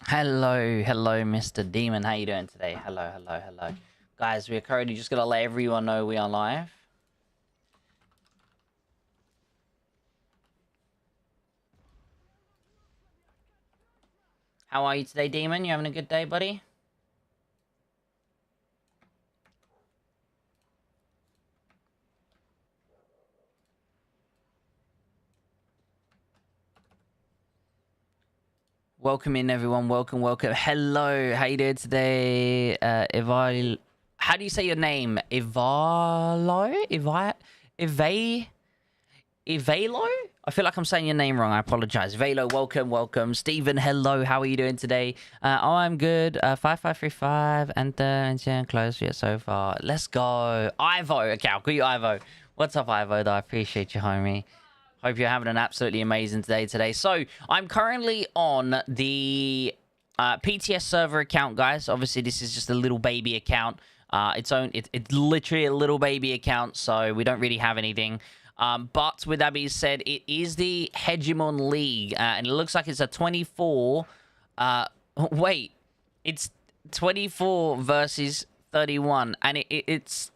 Hello, Mr. Demon. How you doing today? Hello. Guys, we're currently just gonna let everyone know we are live. How are you today, Demon? You having a good day, buddy? Welcome in, everyone. Welcome. Hello, how you doing today? How do you say your name? Ivalo? I feel like I'm saying your name wrong. I apologize. Velo, welcome. Stephen, hello. How are you doing today? I'm good. 5535 and close yet so far. Let's go. Ivo. Okay, I'll call you Ivo. What's up, Ivo? I appreciate you, homie. Hope you're having an absolutely amazing day today. So, I'm currently on the PTS server account, guys. Obviously, this is just a little baby account. It's literally a little baby account, so we don't really have anything. But with that being said, it is the Hegemon League, and it looks like it's a 24. Wait, it's 24 versus 31, and it's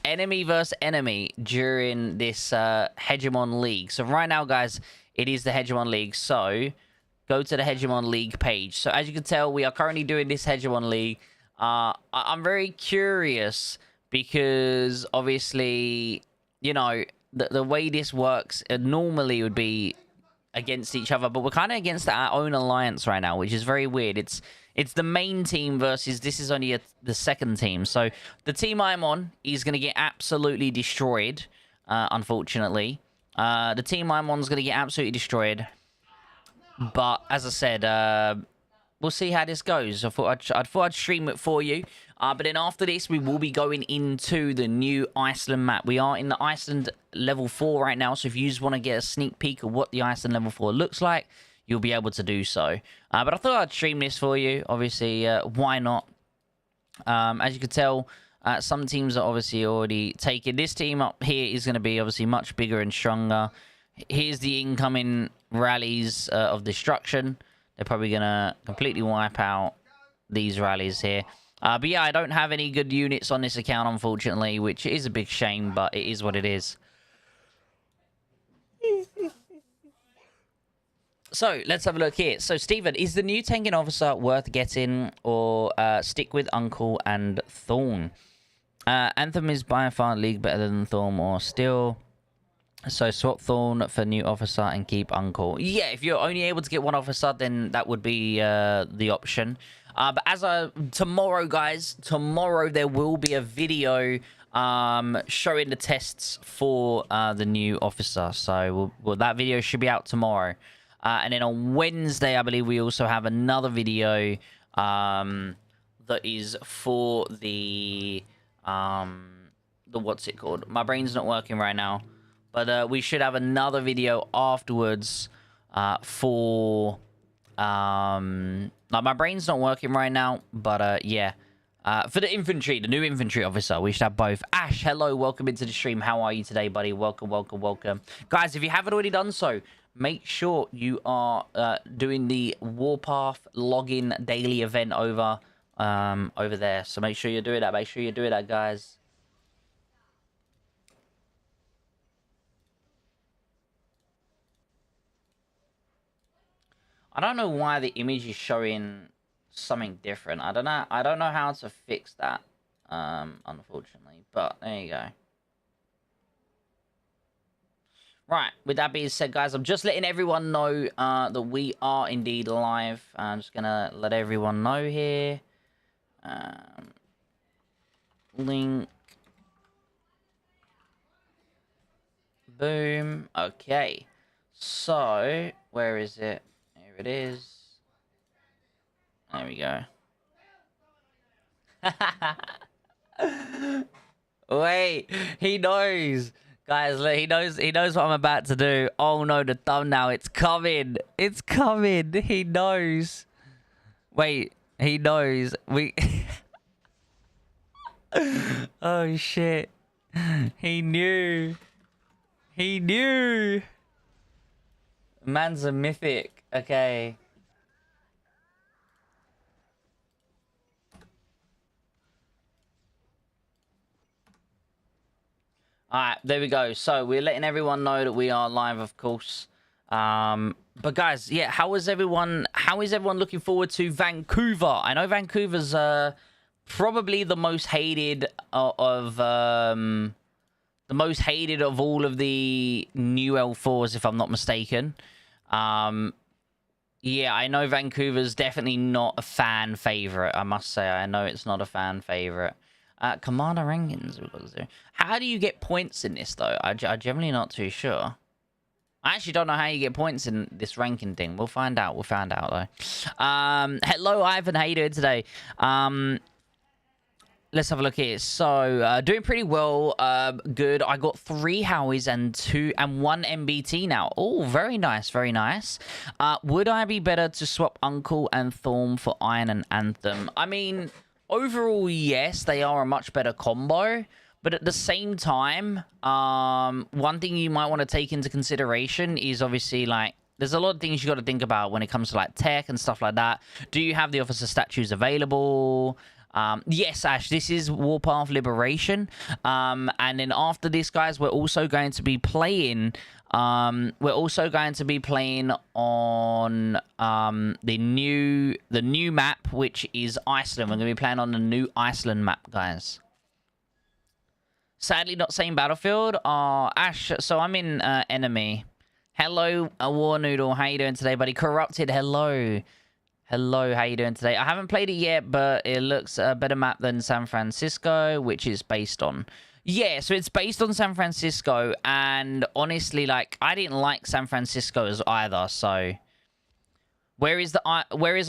enemy versus enemy during this Hegemon League. So right now, guys, it is the Hegemon League. So go to the Hegemon League page. So as you can tell, we are currently doing this Hegemon League. I'm very curious because obviously, you know, the way this works, it normally would be against each other, but we're kind of against our own alliance right now, which is very weird. It's the main team versus this is only the second team. So the team I'm on is going to get absolutely destroyed, unfortunately. The team I'm on is going to get absolutely destroyed. But as I said, we'll see how this goes. I thought I'd stream it for you. But then after this, we will be going into the new Iceland map. We are in the Iceland level 4 right now. So if you just want to get a sneak peek of what the Iceland level 4 looks like, you'll be able to do so. But I thought I'd stream this for you. Obviously, why not? As you can tell, some teams are obviously already taken. This team up here is going to be obviously much bigger and stronger. Here's the incoming rallies of destruction. They're probably going to completely wipe out these rallies here. But yeah, I don't have any good units on this account, unfortunately, which is a big shame, but it is what it is. So, let's have a look here. So, Stephen, is the new tanking officer worth getting or stick with Uncle and Thorn? Anthem is by far league better than Thorn or Steel. So, swap Thorn for new officer and keep Uncle. Yeah, if you're only able to get one officer, then that would be the option. But as tomorrow, guys, there will be a video showing the tests for the new officer. So that video should be out tomorrow. And then on Wednesday, I believe we also have another video that is for the what's it called? My brain's not working right now. But we should have another video afterwards for... like my brain's not working right now, but yeah. For the infantry, the new infantry officer, we should have both. Ash, hello, welcome into the stream. How are you today, buddy? Welcome. Guys, if you haven't already done so, make sure you are doing the Warpath login daily event over there. So make sure you're doing that. Guys. I don't know why the image is showing something different. I don't know how to fix that, unfortunately. But there you go. Right, with that being said, guys, I'm just letting everyone know that we are indeed live. I'm just gonna let everyone know here. Link. Boom. Okay. So, where is it? It is. There we go. Wait, he knows. Guys, look, he knows what I'm about to do. Oh no, the thumbnail, it's coming. He knows. Wait, he knows. Oh shit. He knew. Man's a mythic. Okay. All right, there we go. So we're letting everyone know that we are live, of course. But guys, yeah, how is everyone looking forward to Vancouver? I know Vancouver's probably the most hated of all of the new L4s, if I'm not mistaken. Yeah, I know Vancouver's definitely not a fan favorite. I must say, I know it's not a fan favorite. Commander rankings. How do you get points in this, though? I'm generally not too sure. I actually don't know how you get points in this ranking thing. We'll find out. We'll find out, though. Hello, Ivan. How you doing today? Let's have a look here. So, doing pretty well. Good. I got 3 Howies and 1 MBT now. Oh, very nice. Very nice. Would I be better to swap Uncle and Thorn for Iron and Anthem? I mean, overall, yes, they are a much better combo. But at the same time, one thing you might want to take into consideration is obviously, like, there's a lot of things you got to think about when it comes to, like, tech and stuff like that. Do you have the officer statues available? Yes, Ash, this is Warpath Liberation. And then after this, guys, we're also going to be playing... on the new map, which is Iceland. We're going to be playing on the new Iceland map, guys. Sadly, not same battlefield. Ash, so I'm in enemy. Hello, War Noodle. How you doing today, buddy? Corrupted, hello. Hello, how you doing today? I haven't played it yet, but it looks a better map than San Francisco, which is based on... Yeah, so it's based on San Francisco, and honestly, like, I didn't like San Francisco as either, so... Where is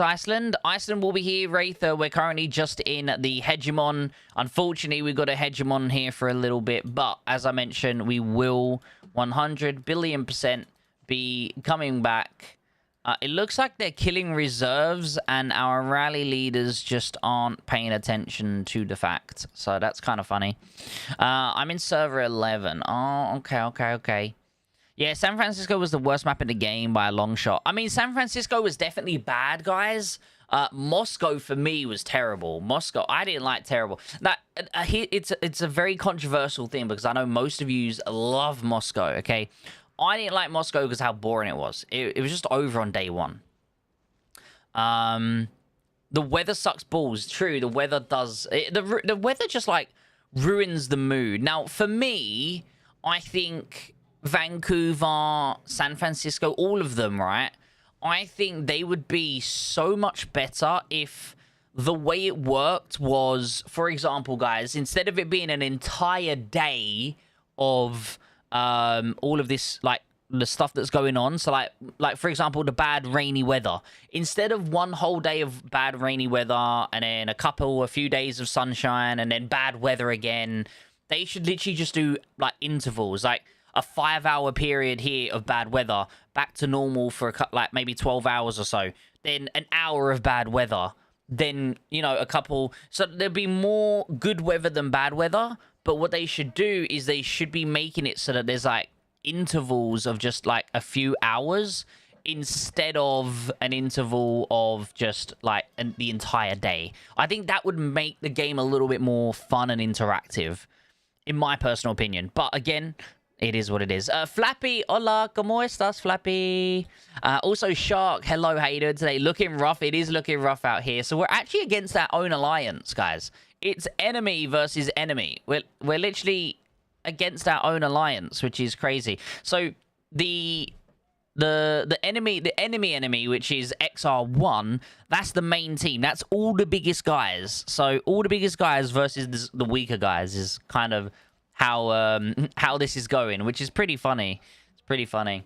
Iceland? Iceland will be here, Wraither. We're currently just in the Hegemon. Unfortunately, we got a Hegemon here for a little bit, but as I mentioned, we will 100 billion% be coming back. It looks like they're killing reserves, and our rally leaders just aren't paying attention to the fact. So that's kind of funny. I'm in server 11. Oh, okay. Yeah, San Francisco was the worst map in the game by a long shot. I mean, San Francisco was definitely bad, guys. Moscow, for me, was terrible. Moscow, I didn't like terrible. That it's a very controversial thing, because I know most of you love Moscow, okay? I didn't like Moscow because how boring it was. It was just over on day one. The weather sucks balls. True, the weather does. The weather just, like, ruins the mood. Now, for me, I think Vancouver, San Francisco, all of them, right? I think they would be so much better if the way it worked was, for example, guys, instead of it being an entire day of... all of this, like, the stuff that's going on. So, like for example, the bad rainy weather. Instead of one whole day of bad rainy weather and then a few days of sunshine and then bad weather again, they should literally just do, like, intervals. Like, a 5-hour period here of bad weather, back to normal for, like, maybe 12 hours or so. Then an hour of bad weather. Then, you know, a couple... So there'd be more good weather than bad weather. But what they should do is they should be making it so that there's, like, intervals of just, like, a few hours instead of an interval of just, like, the entire day. I think that would make the game a little bit more fun and interactive, in my personal opinion. But, again, it is what it is. Flappy, hola, ¿cómo estás, Flappy? Also, Shark, hello, how you doing today? Looking rough. It is looking rough out here. So we're actually against our own alliance, guys. It's enemy versus enemy. We're literally against our own alliance, which is crazy. So the enemy, which is XR1, that's the main team. That's all the biggest guys. So all the biggest guys versus the weaker guys is kind of how this is going, which is pretty funny. It's pretty funny.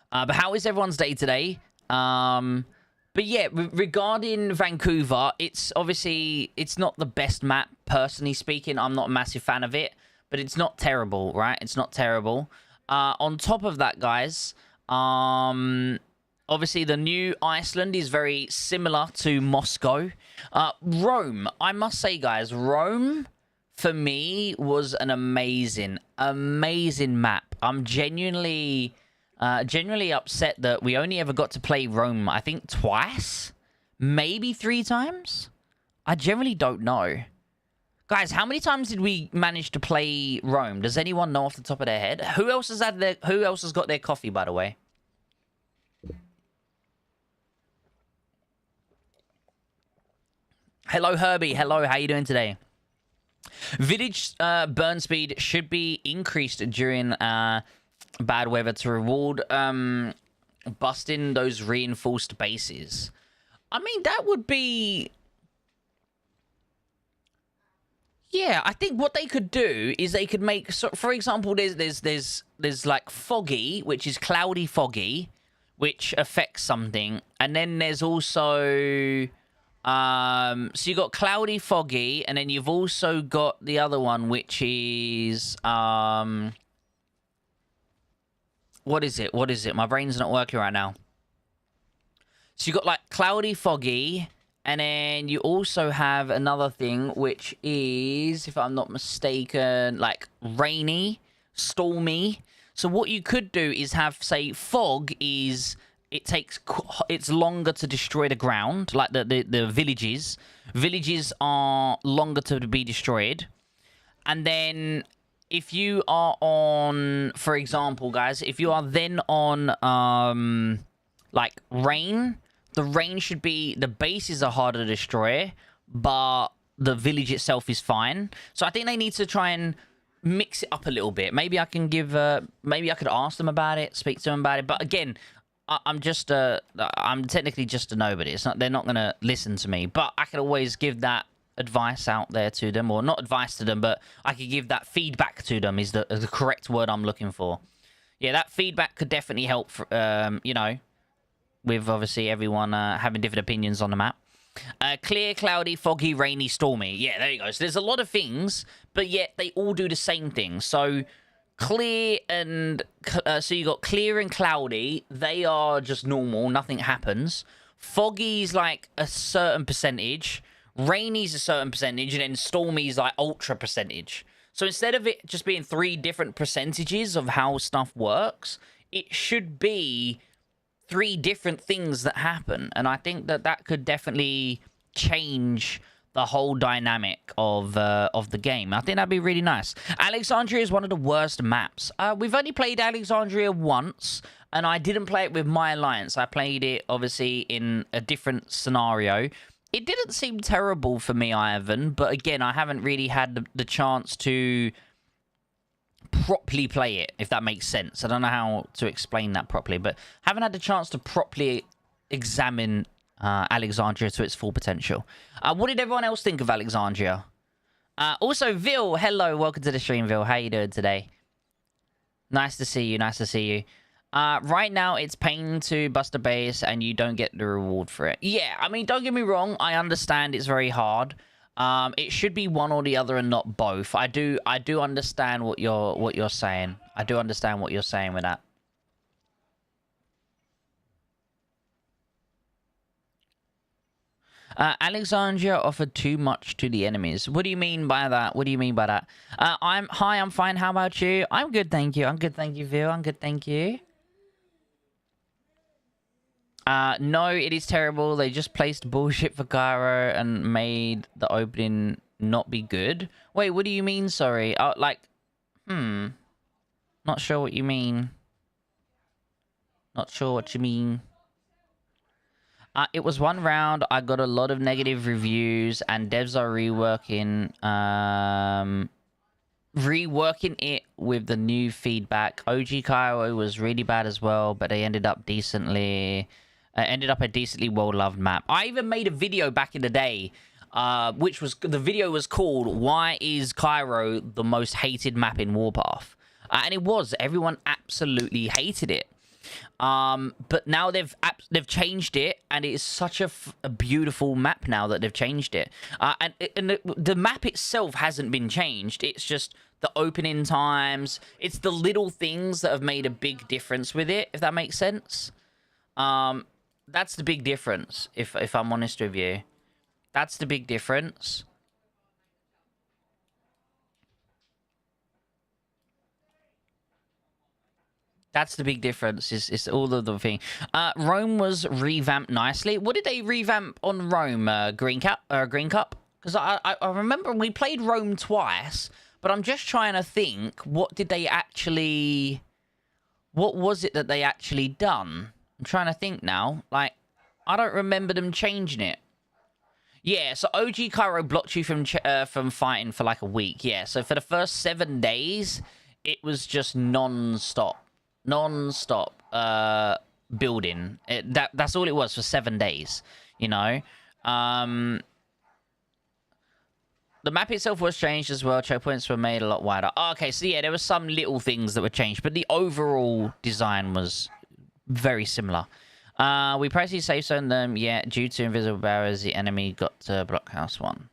But how is everyone's day today? But yeah, regarding Vancouver, it's obviously, it's not the best map, personally speaking. I'm not a massive fan of it, but it's not terrible, right? It's not terrible. On top of that, guys, obviously the new Iceland is very similar to Moscow. Rome, I must say, guys, Rome, for me, was an amazing map. I'm genuinely upset that we only ever got to play Rome, I think, twice? Maybe 3 times? I generally don't know. Guys, how many times did we manage to play Rome? Does anyone know off the top of their head? Who else has got their coffee, by the way? Hello, Herbie. Hello, how you doing today? Village burn speed should be increased during bad weather to reward busting those reinforced bases. I mean, that would be... Yeah, I think what they could do is they could make... So, for example, there's like foggy, which is cloudy foggy, which affects something. And then there's also... so you got cloudy foggy, and then you've also got the other one, which is... what is it? What is it? My brain's not working right now. So you got like cloudy foggy... And then you also have another thing, which is, if I'm not mistaken, like rainy, stormy. So what you could do is have, say, fog is, it's longer to destroy the ground, like the villages. Villages are longer to be destroyed. And then if you are on, for example, guys, if you are then on, like rain... The rain should be... The bases are harder to destroy, but the village itself is fine. So I think they need to try and mix it up a little bit. Maybe I can give... maybe I could ask them about it, speak to them about it. But again, I'm just... I'm technically just a nobody. It's not... They're not going to listen to me. But I could always give that advice out there to them. Or not advice to them, but I could give that feedback to them is the correct word I'm looking for. Yeah, that feedback could definitely help, you know... with obviously everyone having different opinions on the map. Clear, cloudy, foggy, rainy, stormy. Yeah, there you go. So there's a lot of things, but yet they all do the same thing. So clear and... so you got clear and cloudy. They are just normal. Nothing happens. Foggy's like a certain percentage. Rainy's a certain percentage. And then stormy's like ultra percentage. So instead of it just being 3 different percentages of how stuff works, it should be... 3 different things that happen, and I think that could definitely change the whole dynamic of the game. I think that'd be really nice. Alexandria is one of the worst maps. We've only played Alexandria once, and I didn't play it with my alliance. I played it obviously in a different scenario. It didn't seem terrible for me, Ivan, but again, I haven't really had the chance to properly play it, if that makes sense. I don't know how to explain that properly, but haven't had the chance to properly examine Alexandria to its full potential. What did everyone else think of Alexandria? Also, Vil, hello, welcome to the stream, Vil. How you doing today? Nice to see you, nice to see you. Right now, it's paying to bust a base, and you don't get the reward for it. Yeah, I mean, don't get me wrong, I understand it's very hard. It should be one or the other and not both. I do understand what you're saying. I do understand what you're saying with that. Alexandria offered too much to the enemies. What do you mean by that? What do you mean by that? I'm fine. How about you? I'm good, thank you. I'm good, thank you, Vil. I'm good, thank you. No, it is terrible. They just placed bullshit for Cairo and made the opening not be good. Wait, what do you mean, sorry? Not sure what you mean. Not sure what you mean. It was one round. I got a lot of negative reviews, and devs are reworking it with the new feedback. OG Cairo was really bad as well, but they ended up a decently well-loved map. I even made a video back in the day, which was... The video was called, Why is Cairo the most hated map in Warpath? And it was. Everyone absolutely hated it. But now they've changed it, and it is such a beautiful map now that they've changed it. And the map itself hasn't been changed. It's just the opening times. It's the little things that have made a big difference with it, if that makes sense. That's the big difference, if I'm honest with you. That's the big difference. That's the big difference, is all of the thing. Rome was revamped nicely. What did they revamp on Rome? Green Cup? Because I remember we played Rome twice, but I'm just trying to think, what did they actually... What was it that they actually done? I'm trying to think now. Like, I don't remember them changing it. Yeah, so OG Cairo blocked you from fighting for like a week. Yeah, so for the first 7 days, it was just non-stop. Non-stop building. That's all it was for 7 days, you know? The map itself was changed as well. Choke points were made a lot wider. Oh, okay, so yeah, there were some little things that were changed, but the overall design was very similar. We practically safe zoned them, yeah, due to invisible barriers, the enemy got to Blockhouse 1.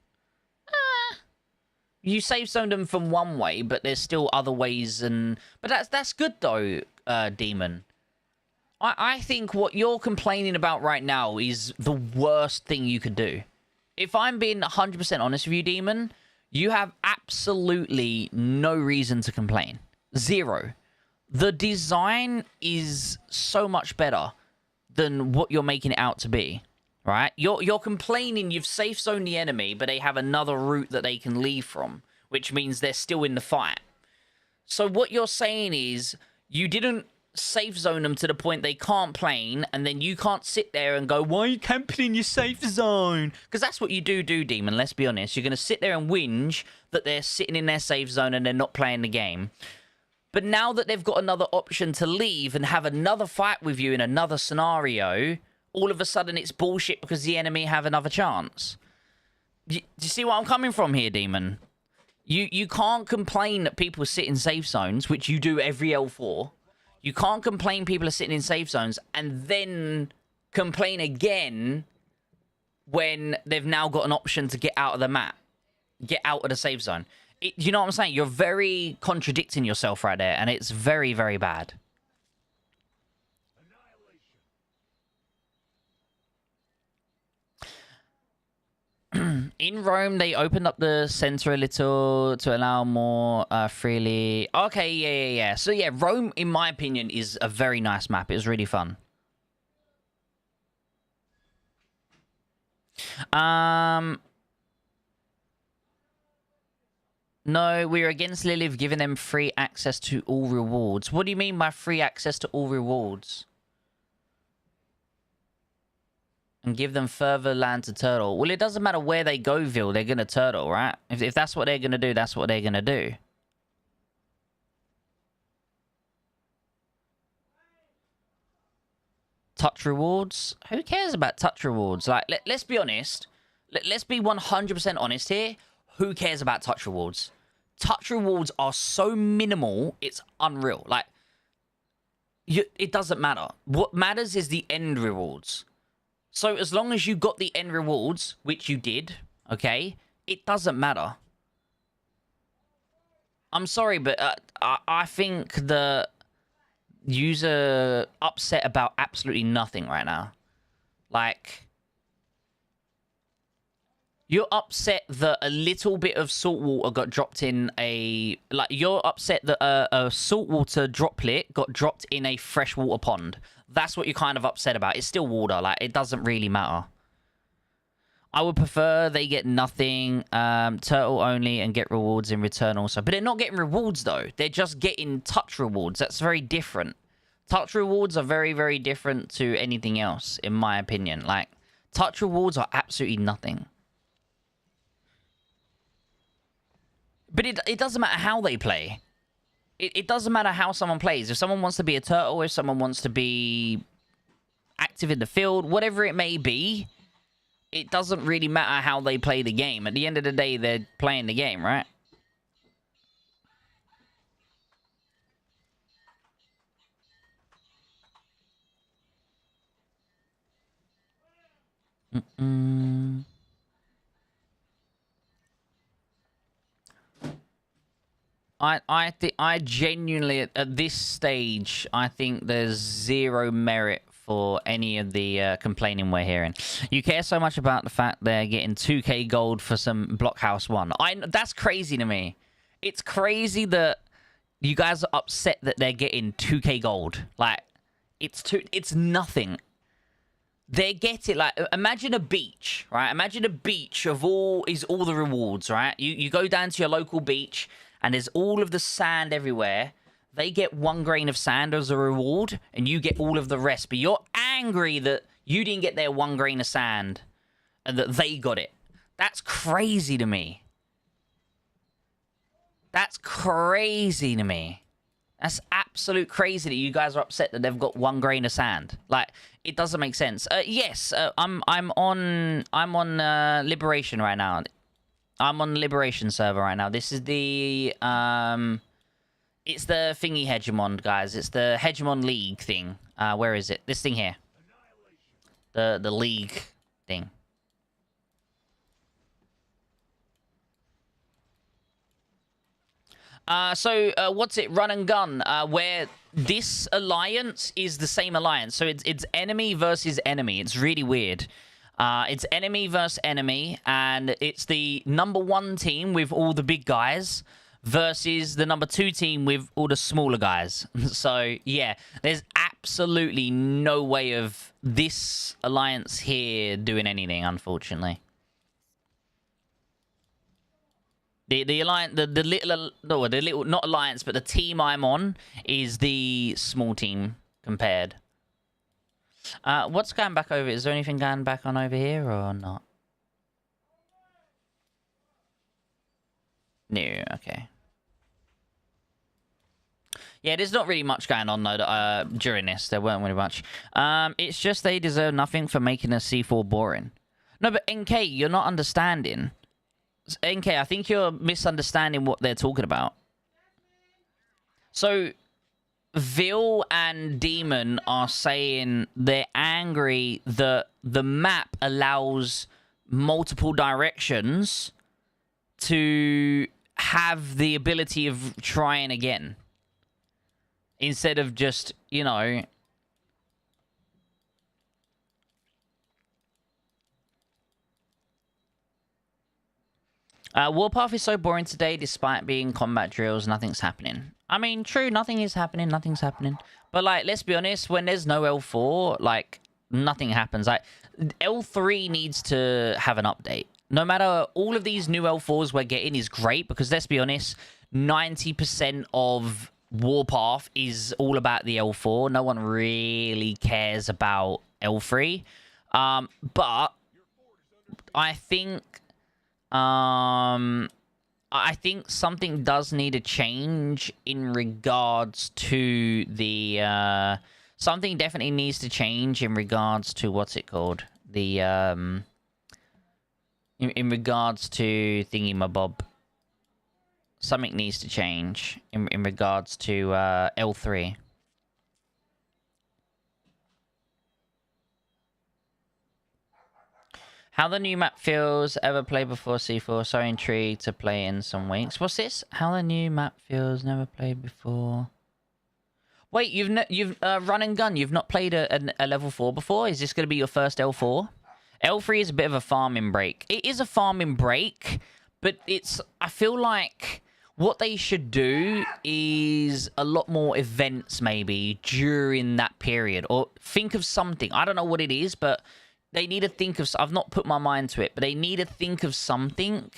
You safe zoned them from one way, but there's still other ways, and... But that's good, though, Demon. I think what you're complaining about right now is the worst thing you could do. If I'm being 100% honest with you, Demon, you have absolutely no reason to complain. Zero. The design is so much better than what you're making it out to be, right? You're complaining you've safe zoned the enemy, but they have another route that they can leave from, which means they're still in the fight. So what you're saying is you didn't safe zone them to the point they can't plane, and then you can't sit there and go, why are you camping in your safe zone? Because that's what you do, Demon, let's be honest. You're going to sit there and whinge that they're sitting in their safe zone and they're not playing the game. But now that they've got another option to leave and have another fight with you in another scenario, all of a sudden it's bullshit because the enemy have another chance. Do you see what I'm coming from here, Demon? You can't complain that people sit in safe zones, which you do every L4. You can't complain people are sitting in safe zones and then complain again when they've now got an option to get out of the map. Get out of the safe zone. You know what I'm saying? You're very contradicting yourself right there, and it's very, very bad. In Rome, they opened up the center a little to allow more freely. Okay, yeah. So yeah, Rome, in my opinion, is a very nice map. It was really fun. No, we're against Lilith giving them free access to all rewards. What do you mean by free access to all rewards? And give them further land to turtle. Well, it doesn't matter where they go, Vil. They're going to turtle, right? If that's what they're going to do, that's what they're going to do. Touch rewards? Who cares about touch rewards? Like, let's be honest. Let's be 100% honest here. Who cares about touch rewards? Touch rewards are so minimal, it's unreal. Like, it doesn't matter. What matters is the end rewards. So as long as you got the end rewards, which you did, okay, it doesn't matter. I'm sorry, but I think the user upset about absolutely nothing right now. Like, you're upset that a little bit of salt water got dropped in a... Like, you're upset that a saltwater droplet got dropped in a freshwater pond. That's what you're kind of upset about. It's still water. Like, it doesn't really matter. I would prefer they get nothing, turtle only, and get rewards in return also. But they're not getting rewards, though. They're just getting touch rewards. That's very different. Touch rewards are very, very different to anything else, in my opinion. Like, touch rewards are absolutely nothing. But it doesn't matter how they play. It doesn't matter how someone plays. If someone wants to be a turtle, if someone wants to be active in the field, whatever it may be, it doesn't really matter how they play the game. At the end of the day, they're playing the game, right? I genuinely, at this stage, I think there's zero merit for any of the complaining we're hearing. You care so much about the fact they're getting 2k gold for some Blockhouse 1. That's crazy to me. It's crazy that you guys are upset that they're getting 2k gold. Like, it's nothing. They get it. Like, imagine a beach, right? Imagine a beach of all the rewards, right? You go down to your local beach and there's all of the sand everywhere. They get 1 grain of sand as a reward and you get all of the rest. But you're angry that you didn't get their 1 grain of sand and that they got it. That's crazy to me. That's crazy to me. That's absolute crazy that you guys are upset that they've got 1 grain of sand. Like, it doesn't make sense. Yes, I'm on Liberation right now. I'm on the Liberation server right now. This is the it's the thingy Hegemon, guys. It's the Hegemon League thing. Where is it? This thing here. The League thing. What's it? Run and gun. Where this alliance is the same alliance. So it's enemy versus enemy. It's really weird. It's enemy versus enemy, and it's the #1 team with all the big guys versus the #2 team with all the smaller guys. So, yeah, there's absolutely no way of this alliance here doing anything, unfortunately. The alliance, the little, not alliance, but the team I'm on is the small team compared. What's going back over? Is there anything going back on over here or not? No, okay. Yeah, there's not really much going on though during this. There weren't really much. It's just they deserve nothing for making a C4 boring. No, but NK, you're not understanding. NK, I think you're misunderstanding what they're talking about. So, Vil and Demon are saying they're angry that the map allows multiple directions to have the ability of trying again. Instead of just, you know... Warpath is so boring today, despite being combat drills, nothing's happening. I mean, true, nothing is happening, nothing's happening. But, like, let's be honest, when there's no L4, like, nothing happens. Like, L3 needs to have an update. No matter, all of these new L4s we're getting is great, because let's be honest, 90% of Warpath is all about the L4. No one really cares about L3. But I think... I think something does need to change in regards to the, something definitely needs to change in regards to, what's it called? The, in regards to thingy-mabob. Something needs to change in regards to, L3. How the new map feels, ever played before C4, so intrigued to play in some weeks. What's this? How the new map feels, never played before. Wait, you've run and gun, you've not played a level 4 before? Is this going to be your first L4? L3 is a bit of a farming break. It is a farming break, but it's, I feel like what they should do is a lot more events maybe during that period. Or think of something, I don't know what it is, but... They need to think of... I've not put my mind to it, but they need to think of something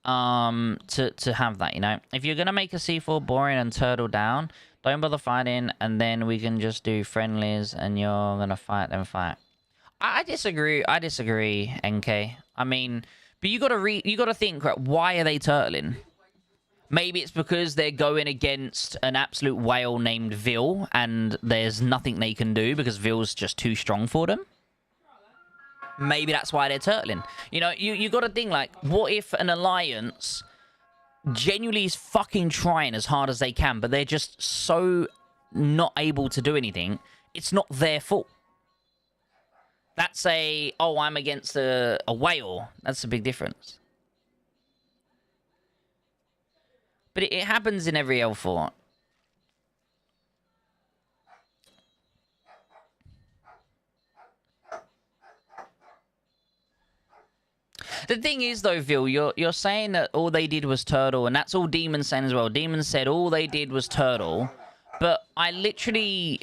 to have that, you know? If you're going to make a C4 boring and turtle down, don't bother fighting, and then we can just do friendlies, and you're going to fight and fight. I disagree. I disagree, NK. I mean, but you got to think, right, why are they turtling? Maybe it's because they're going against an absolute whale named Vil, and there's nothing they can do because Vil's just too strong for them. Maybe that's why they're turtling. You know, you got to think, like, what if an alliance genuinely is fucking trying as hard as they can, but they're just so not able to do anything? It's not their fault. That's oh, I'm against a whale. That's a big difference. But it happens in every L4. The thing is, though, Vil, you're saying that all they did was turtle, and that's all Demon's saying as well. Demon said all they did was turtle, but I literally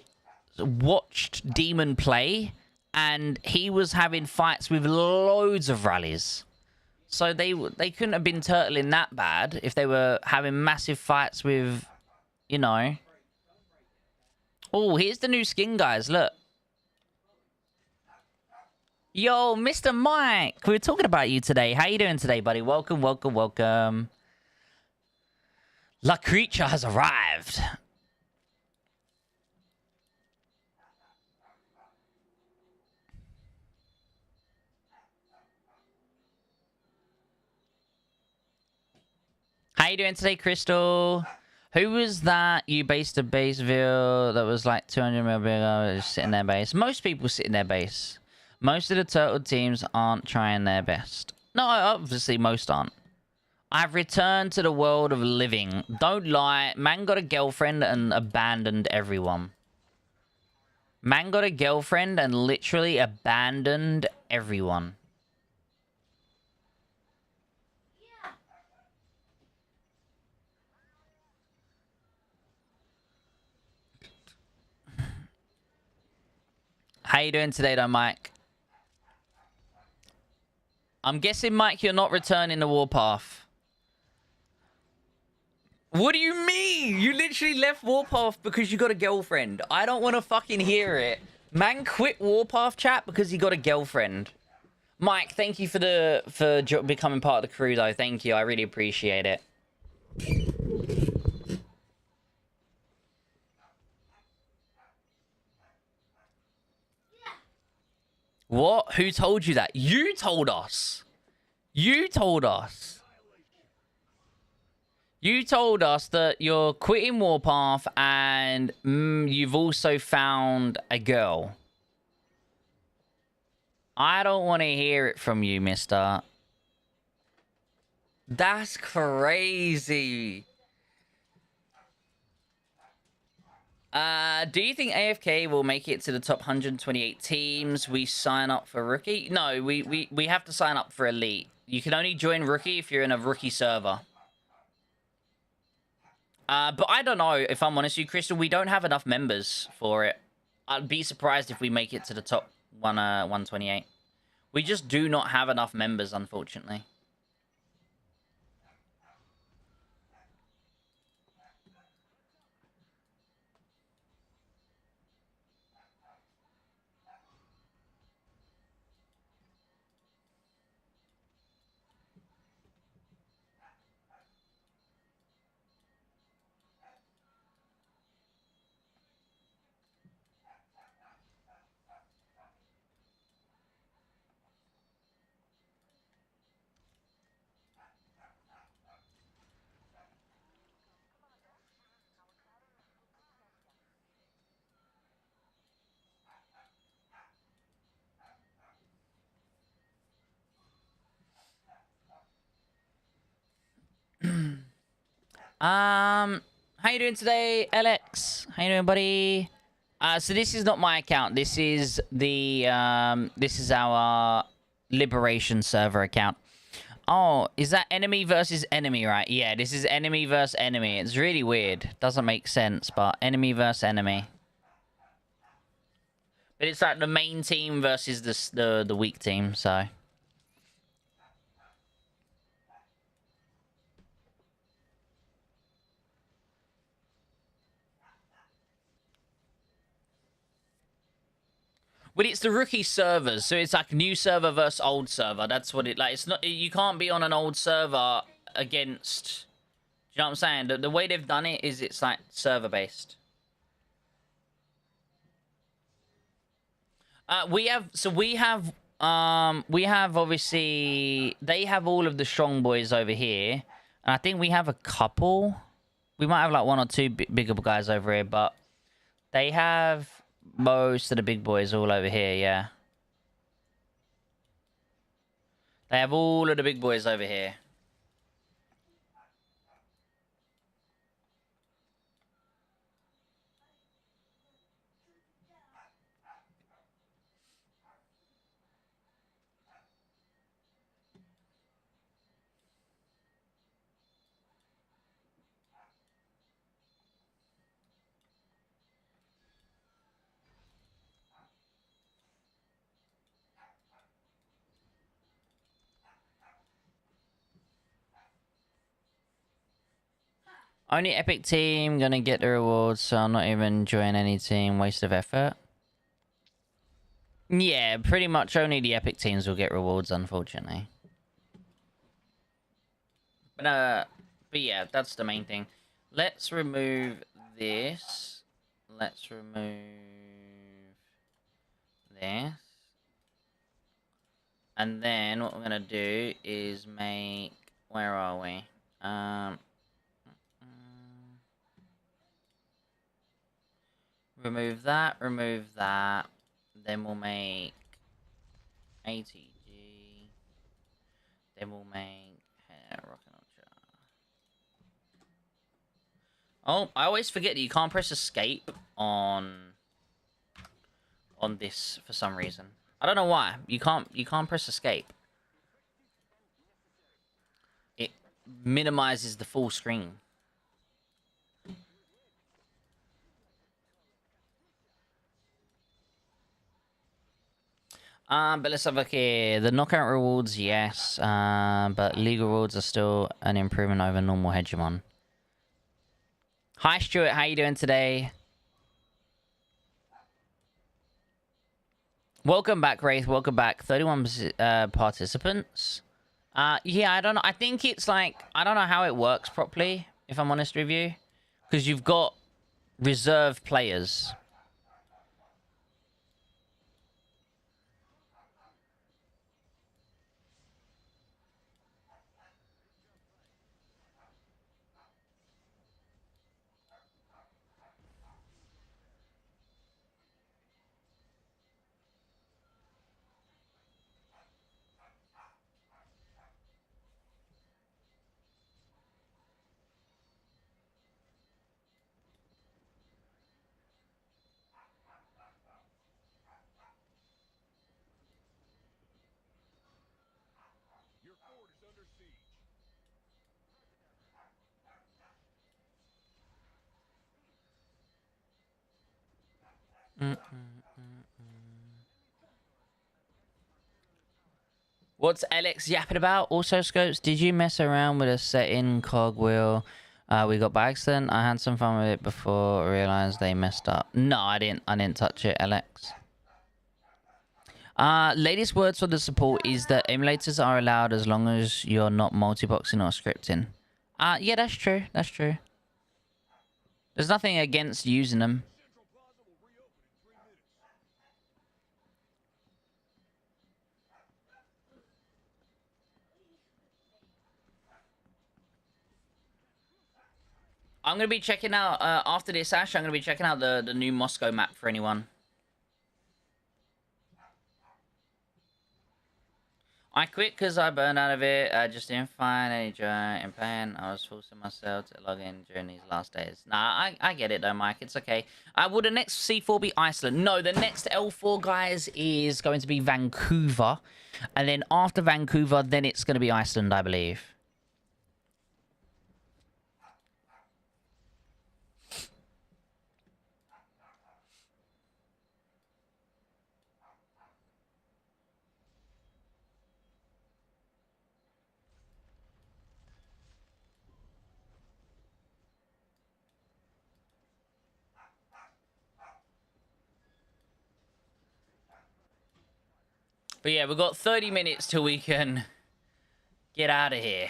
watched Demon play, and he was having fights with loads of rallies. So they couldn't have been turtling that bad if they were having massive fights with, you know. Oh, here's the new skin, guys. Look. Yo, Mr. Mike. We were talking about you today. How you doing today, buddy? Welcome, welcome, welcome. La Creature has arrived. How you doing today, Crystal? Who was that you based a base view that was like 200 mil bigger, just sitting their base? Most people sit in their base. Most of the turtle teams aren't trying their best. No, obviously most aren't. I've returned to the world of living. Don't lie. Man got a girlfriend and abandoned everyone. Man got a girlfriend and literally abandoned everyone. How you doing today, though, Mike? I'm guessing, Mike, you're not returning to Warpath. What do you mean? You literally left Warpath because you got a girlfriend. I don't want to fucking hear it. Man quit Warpath, chat, because he got a girlfriend. Mike, thank you for becoming part of the crew, though. Thank you. I really appreciate it. What? Who told you that? You told us. You told us. You told us that you're quitting Warpath and you've also found a girl. I don't want to hear it from you, mister. That's crazy. Do you think AFK will make it to the top 128 teams? We sign up for rookie? No, we have to sign up for elite. You can only join rookie if you're in a rookie server. But I don't know, if I'm honest with you, Crystal, we don't have enough members for it. I'd be surprised if we make it to the top 128. We just do not have enough members, unfortunately. How you doing today, Alex? How you doing, buddy? So this is not my account. This is the this is our Liberation server account. Oh, is that enemy versus enemy, right? Yeah, this is enemy versus enemy. It's really weird. Doesn't make sense, but enemy versus enemy. But it's like the main team versus the weak team, so. But it's the rookie servers, so it's like new server versus old server. That's what it like. It's not. You can't be on an old server against. Do you know what I'm saying? The way they've done it is it's like server based. We have obviously they have all of the strong boys over here, and I think we have a couple. We might have like one or two bigger guys over here, but they have most of the big boys all over here. Yeah, they have all of the big boys over here. Only epic team gonna get the rewards, so I'll not even join any team. Waste of effort. Yeah, pretty much only the epic teams will get rewards, unfortunately. But yeah, that's the main thing. Let's remove this. Let's remove this. And then what we're gonna do is make... Where are we? Remove that, remove that. Then we'll make ATG. Then we'll make rocket launcher. Oh, I always forget that you can't press escape on this for some reason. I don't know why. You can't press escape. It minimizes the full screen. But let's have a look here. The knockout rewards, yes. But legal rewards are still an improvement over normal Hegemon. Hi, Stuart. How you doing today? Welcome back, Wraith. Welcome back. 31 participants. Yeah, I don't know. I think it's like... I don't know how it works properly, if I'm honest with you. Because you've got reserve players. What's Alex yapping about? Also, Scopes, did you mess around with a set-in cogwheel we got by accident? I had some fun with it before I realized they messed up. No, I didn't touch it, Alex. Latest words for the support is that emulators are allowed as long as you're not multi-boxing or scripting. Yeah, that's true. That's true. There's nothing against using them. I'm going to be checking out, after this, Ash, I'm going to be checking out the new Moscow map for anyone. I quit because I burned out of it. I just didn't find any joy in playing. I was forcing myself to log in during these last days. Nah, I get it though, Mike. It's okay. Will the next C4 be Iceland? No, the next L4, guys, is going to be Vancouver. And then after Vancouver, then it's going to be Iceland, I believe. But yeah, we've got 30 minutes till we can get out of here.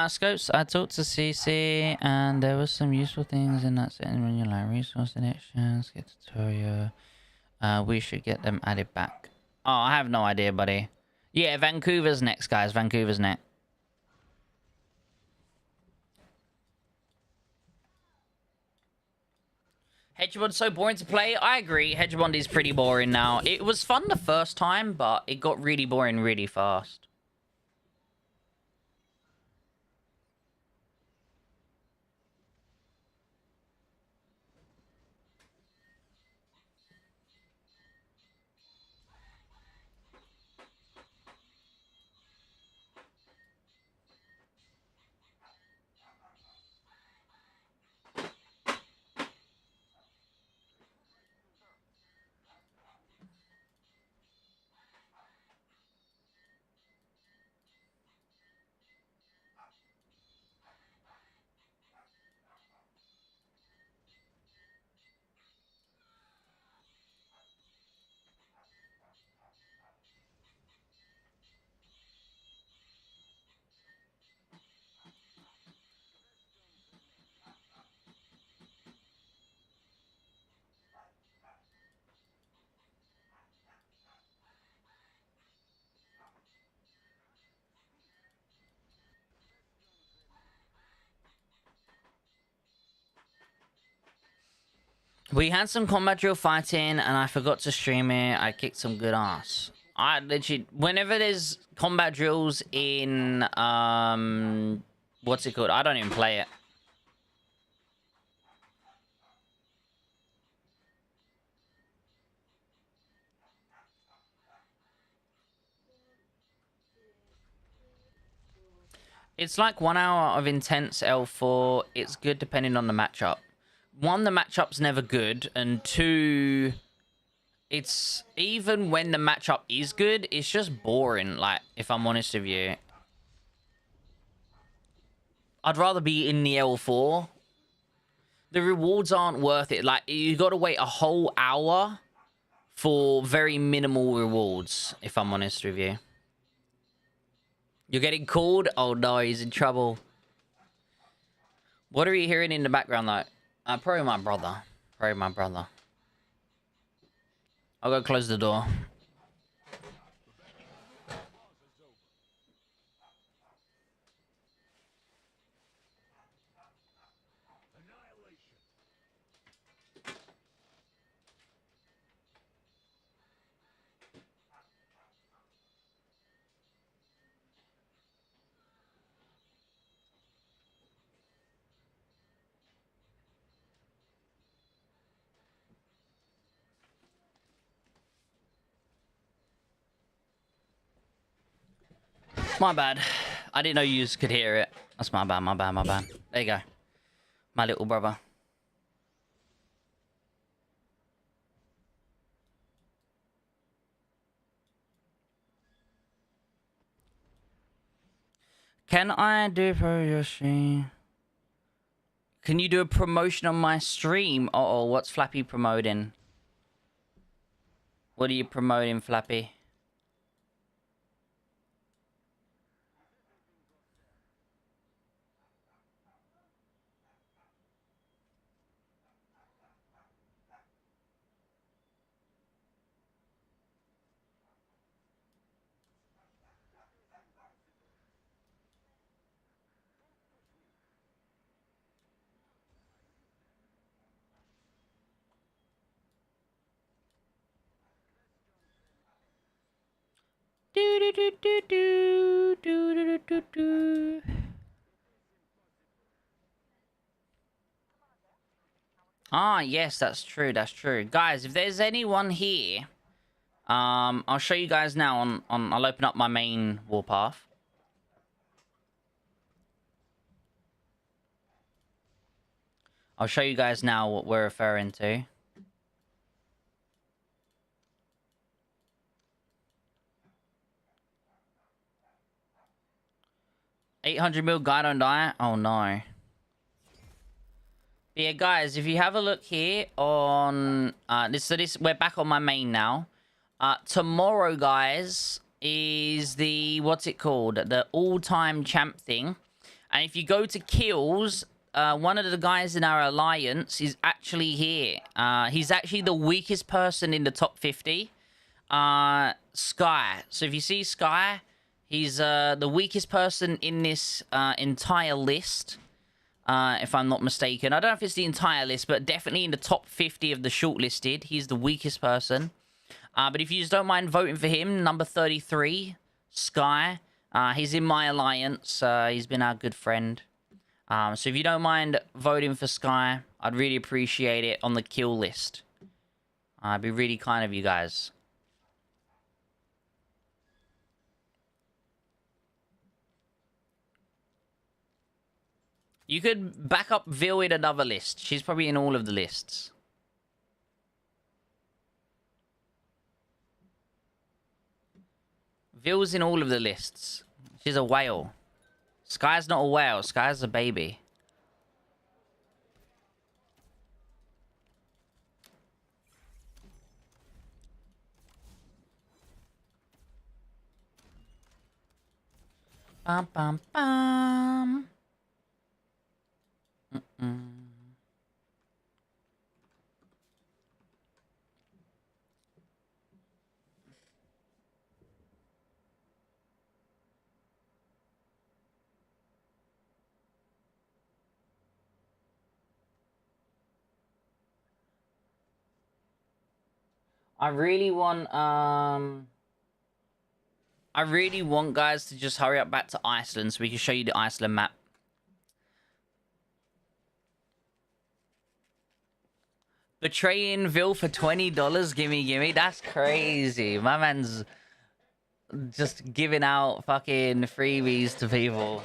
Scopes, I talked to CC, and there was some useful things in that setting when you like resource connections, get tutorial. We should get them added back. Oh, I have no idea, buddy. Yeah, Vancouver's next, guys. Vancouver's next. Hegemond's so boring to play. I agree. Hegemond is pretty boring now. It was fun the first time, but it got really boring really fast. We had some combat drill fighting, and I forgot to stream it. I kicked some good ass. I literally, whenever there's combat drills in, what's it called? I don't even play it. It's like 1 hour of intense L4. It's good depending on the matchup. One, the matchup's never good, and two, it's even when the matchup is good, it's just boring. Like, if I'm honest with you, I'd rather be in the L4. The rewards aren't worth it. Like, you got to wait a whole hour for very minimal rewards, if I'm honest with you. You're getting called? Oh no, he's in trouble. What are you hearing in the background though? Probably my brother. Probably my brother. I'll go close the door. My bad. I didn't know you could hear it. That's my bad, my bad, my bad. There you go. My little brother. Can I do for your stream? Can you do a promotion on my stream? Uh-oh, what's Flappy promoting? What are you promoting, Flappy? Do do do do do do do do do. Ah, yes, that's true. That's true, guys. If there's anyone here, I'll show you guys now. I'll open up my main Warpath. I'll show you guys now what we're referring to. $800 mil guy don't die. Oh no. But yeah, guys, if you have a look here on this, we're back on my main now. Tomorrow, guys, is the what's it called? The all-time champ thing. And if you go to kills, one of the guys in our alliance is actually here. He's actually the weakest person in the top 50. Sky. So if you see Sky, he's the weakest person in this entire list. If I'm not mistaken. I don't know if it's the entire list, but definitely in the top 50 of the shortlisted. He's the weakest person. But if you just don't mind voting for him, number 33, Sky. He's in my alliance. He's been our good friend. So if you don't mind voting for Sky, I'd really appreciate it on the kill list. It'd be really kind of you guys. You could back up Vil in another list. She's probably in all of the lists. Vil's in all of the lists. She's a whale. Sky's not a whale. Sky's a baby. Bum, bum, bum. I really want guys to just hurry up back to Iceland so we can show you the Iceland map. Betraying Vil for $20, gimme. That's crazy. My man's just giving out fucking freebies to people.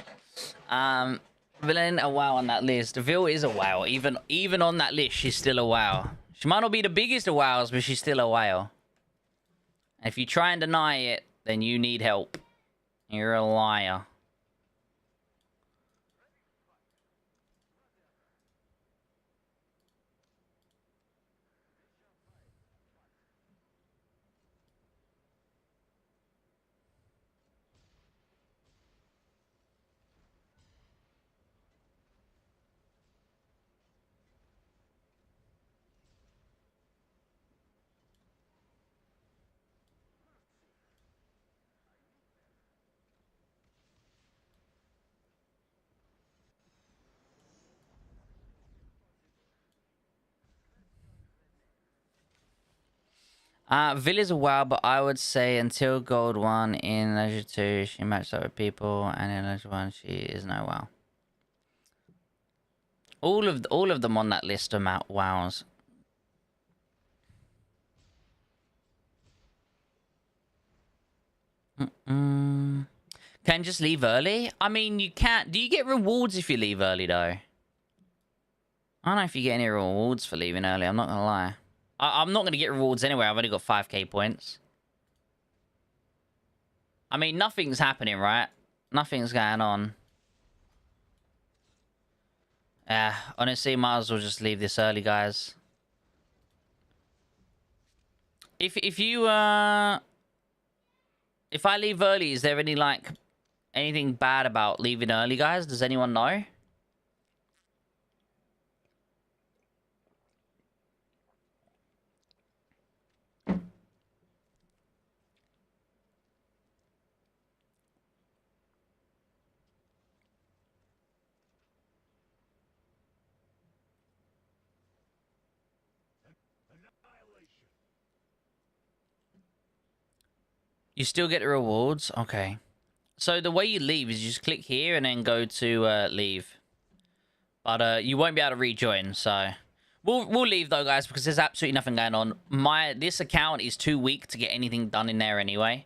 Villain a wow on that list. Vil is a wow. Even on that list, she's still a wow. She might not be the biggest of wows, but she's still a wow. And if you try and deny it, then you need help. You're a liar. Vil is a wow, but I would say until Gold 1 in Leisure 2, she matched up with people, and in Leisure 1, she is no wow. All of them on that list are wows. Can just leave early? I mean, you can't. Do you get rewards if you leave early, though? I don't know if you get any rewards for leaving early. I'm not gonna lie. I'm not gonna get rewards anyway. I've only got 5k points. I mean, nothing's happening, right? Nothing's going on. Yeah, honestly, might as well just leave this early, guys. If I leave early, is there anything bad about leaving early, guys? Does anyone know? You still get the rewards? Okay. So the way you leave is you just click here and then go to leave. But you won't be able to rejoin, so... We'll leave though, guys, because there's absolutely nothing going on. This account is too weak to get anything done in there anyway.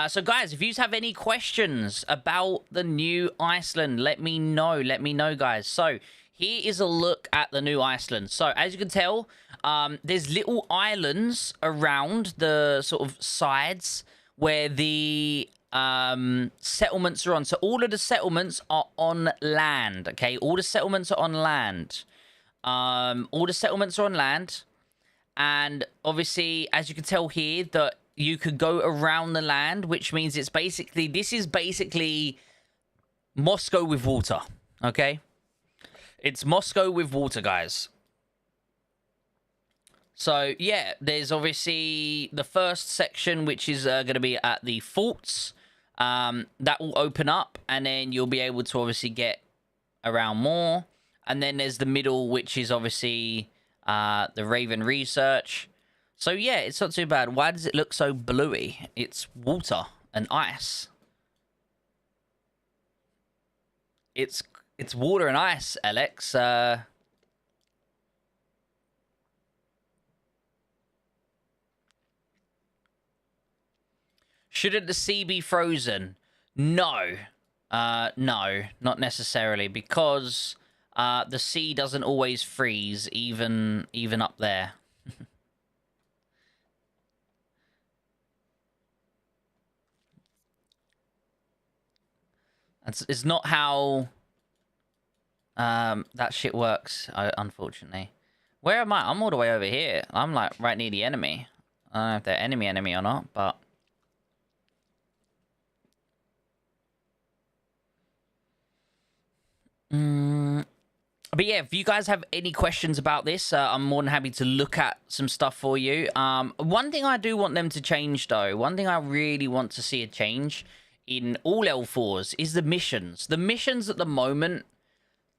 So guys, if you have any questions about the new Iceland, let me know. Let me know, guys. So here is a look at the new Iceland. So as you can tell, there's little islands around the sort of sides where the settlements are on. So all of the settlements are on land, okay? All the settlements are on land. All the settlements are on land. And obviously, as you can tell here, that you could go around the land, which means this is basically Moscow with water, okay? It's Moscow with water, guys. So, yeah, there's obviously the first section, which is going to be at the forts. That will open up, and then you'll be able to obviously get around more. And then there's the middle, which is obviously the Raven Research. So, yeah, it's not too bad. Why does it look so bluey? It's water and ice. It's water and ice, Alex. Shouldn't the sea be frozen? No. No, not necessarily, because the sea doesn't always freeze, even up there. It's not how that shit works, unfortunately. Where am I? I'm all the way over here. I'm like right near the enemy. I don't know if they're enemy or not, but... But yeah, if you guys have any questions about this, I'm more than happy to look at some stuff for you. One thing I do want them to change, though, one thing I really want to see a change in all L4s is the missions. The missions at the moment,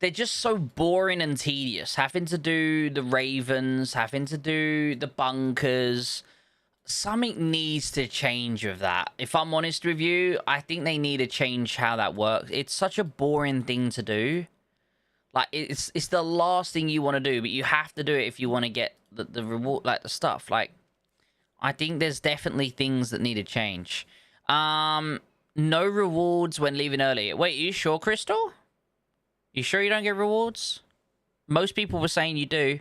they're just so boring and tedious. Having to do the ravens, having to do the bunkers. something needs to change with that. If I'm honest with you, I think they need to change how that works. It's such a boring thing to do. Like, it's the last thing you want to do, but you have to do it if you want to get the reward, like the stuff. Like, I think there's definitely things that need to change. No rewards when leaving early. Wait, you sure, Crystal? You sure you don't get rewards? Most people were saying you do.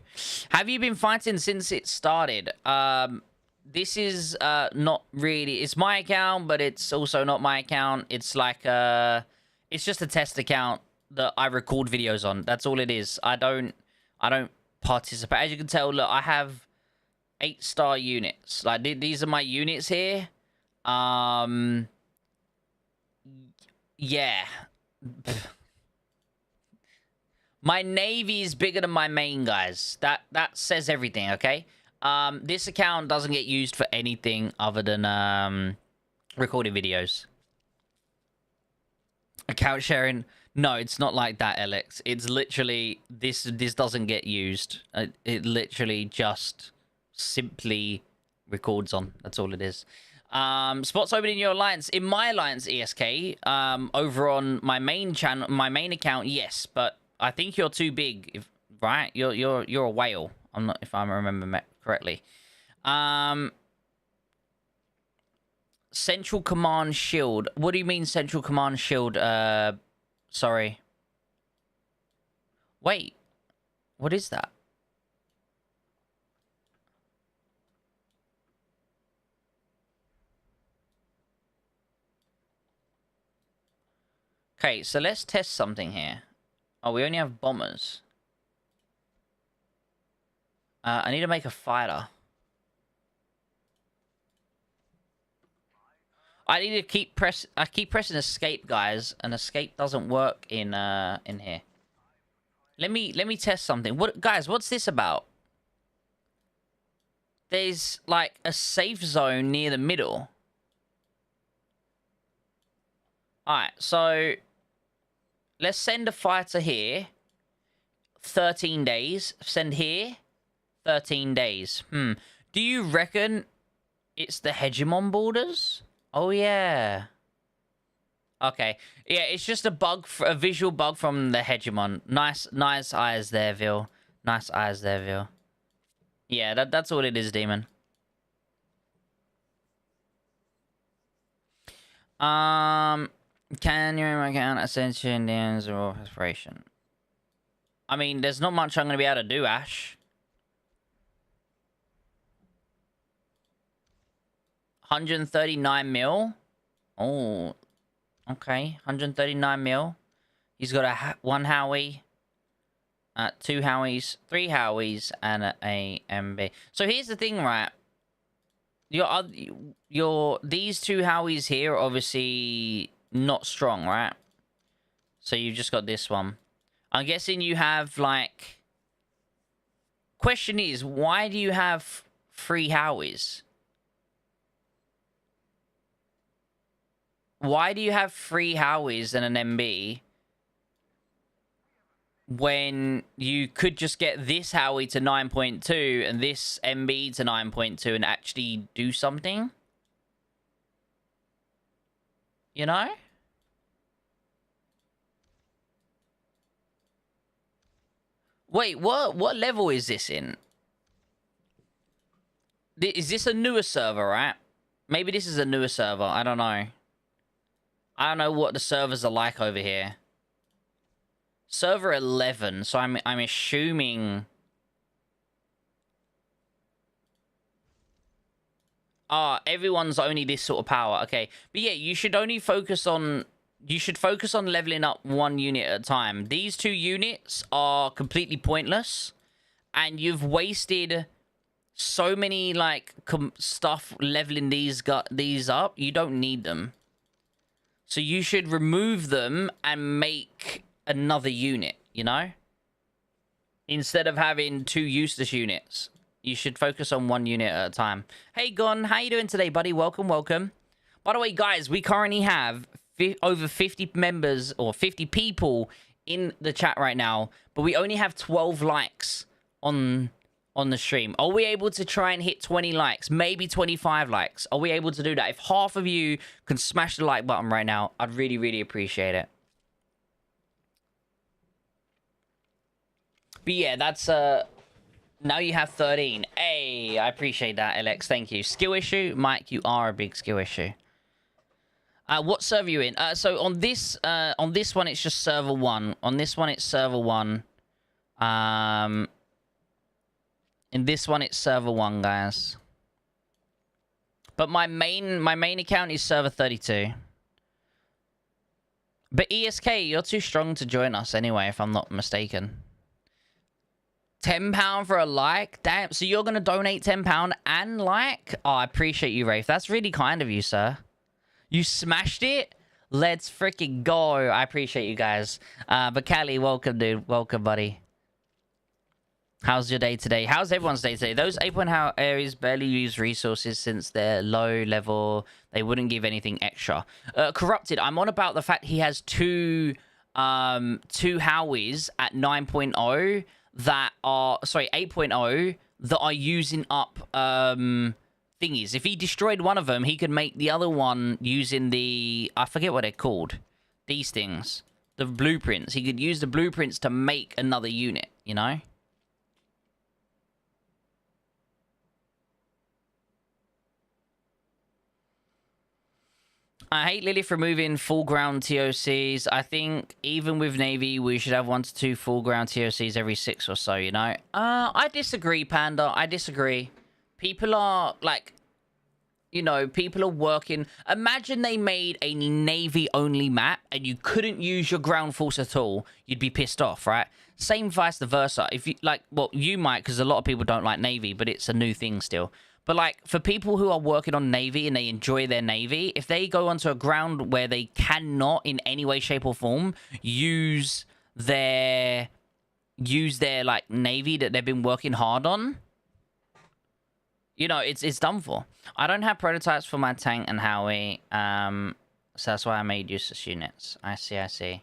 Have you been fighting since it started? This is not really... It's my account, but it's also not my account. It's like... it's just a test account that I record videos on. That's all it is. I don't participate. As you can tell, look, I have 8-star units. Like, these are my units here. Yeah. My navy is bigger than my main, guys. That says everything, okay? This account doesn't get used for anything other than recording videos. Account sharing. No, it's not like that, Alex. It's literally this doesn't get used. It literally just simply records on. That's all it is. Spots open in your alliance. In my alliance, ESK, over on my main channel, my main account, yes, but I think you're too big, right? You're a whale. I'm not, if I remember correctly. Central Command Shield. What do you mean Central Command Shield? Sorry. Wait. What is that? Okay, so let's test something here. Oh, we only have bombers. I need to make a fighter. I need to keep pressing escape, guys, and escape doesn't work in here. Let me test something. What, guys, what's this about? There's like a safe zone near the middle. Alright, so let's send a fighter here. 13 days. Send here. 13 days. Do you reckon it's the Hegemon borders? Oh, yeah. Okay. Yeah, it's just a visual bug from the Hegemon. Nice eyes there, Vil. Nice eyes there, Vil. Yeah, that's all it is, Demon. Can you account Ascension, Dance, or Aspiration? I mean, there's not much I'm going to be able to do, Ash. 139 mil. Oh, okay. 139 mil. He's got one Howie, 2 Howies, 3 Howies, and a MB. So here's the thing, right? These 2 Howies here are obviously not strong, right? So you've just got this one. I'm guessing you have, like... Question is, why do you have 3 Howies? Why do you have 3 Howies and an MB when you could just get this Howie to 9.2 and this MB to 9.2 and actually do something? You know? Wait, what level is this in? Is this a newer server, right? Maybe this is a newer server. I don't know. I don't know what the servers are like over here. Server 11, so I'm assuming... Ah, everyone's only this sort of power. Okay. But yeah, you should only focus on... You should focus on leveling up 1 unit at a time. These 2 units are completely pointless. And you've wasted so many, like, stuff leveling these up. You don't need them. So you should remove them and make another unit, you know? Instead of having 2 useless units. You should focus on 1 unit at a time. Hey, Gon, how you doing today, buddy? Welcome, welcome. By the way, guys, we currently have over 50 members or 50 people in the chat right now, but we only have 12 likes on on the stream. Are we able to try and hit 20 likes? Maybe 25 likes. Are we able to do that? If half of you can smash the like button right now, I'd really, really appreciate it. But yeah, that's now you have 13. Hey, I appreciate that, LX. Thank you. Skill issue? Mike, you are a big skill issue. What server are you in? So on this one, it's just server 1. On this one, it's server 1. In this one, it's server 1, guys. But my main account is server 32. But ESK, you're too strong to join us anyway, if I'm not mistaken. £10 for a like? Damn, so you're going to donate £10 and like? Oh, I appreciate you, Rafe. That's really kind of you, sir. You smashed it? Let's freaking go. I appreciate you guys. But Callie, welcome, dude. Welcome, buddy. How's your day today? How's everyone's day today? Those 8.0 areas barely use resources since they're low level. They wouldn't give anything extra. Corrupted, I'm on about the fact he has two Howies at 9.0 that are... Sorry, 8.0 that are using up thingies. If he destroyed one of them, he could make the other one using the... I forget what they're called. These things. The blueprints. He could use the blueprints to make another unit, you know? I hate Lilith removing full ground TOCs. I think even with Navy, we should have 1 to 2 full ground TOCs every 6 or so, you know? I disagree, Panda. I disagree. People are, like, you know, people are working. Imagine they made a Navy-only map and you couldn't use your ground force at all. You'd be pissed off, right? Same vice versa. If you, like, well, you might, because a lot of people don't like Navy, but it's a new thing still. But, like, for people who are working on Navy and they enjoy their Navy, if they go onto a ground where they cannot in any way, shape, or form use their like, Navy that they've been working hard on, you know, it's done for. I don't have prototypes for my tank and Howie, so that's why I made useless units. I see.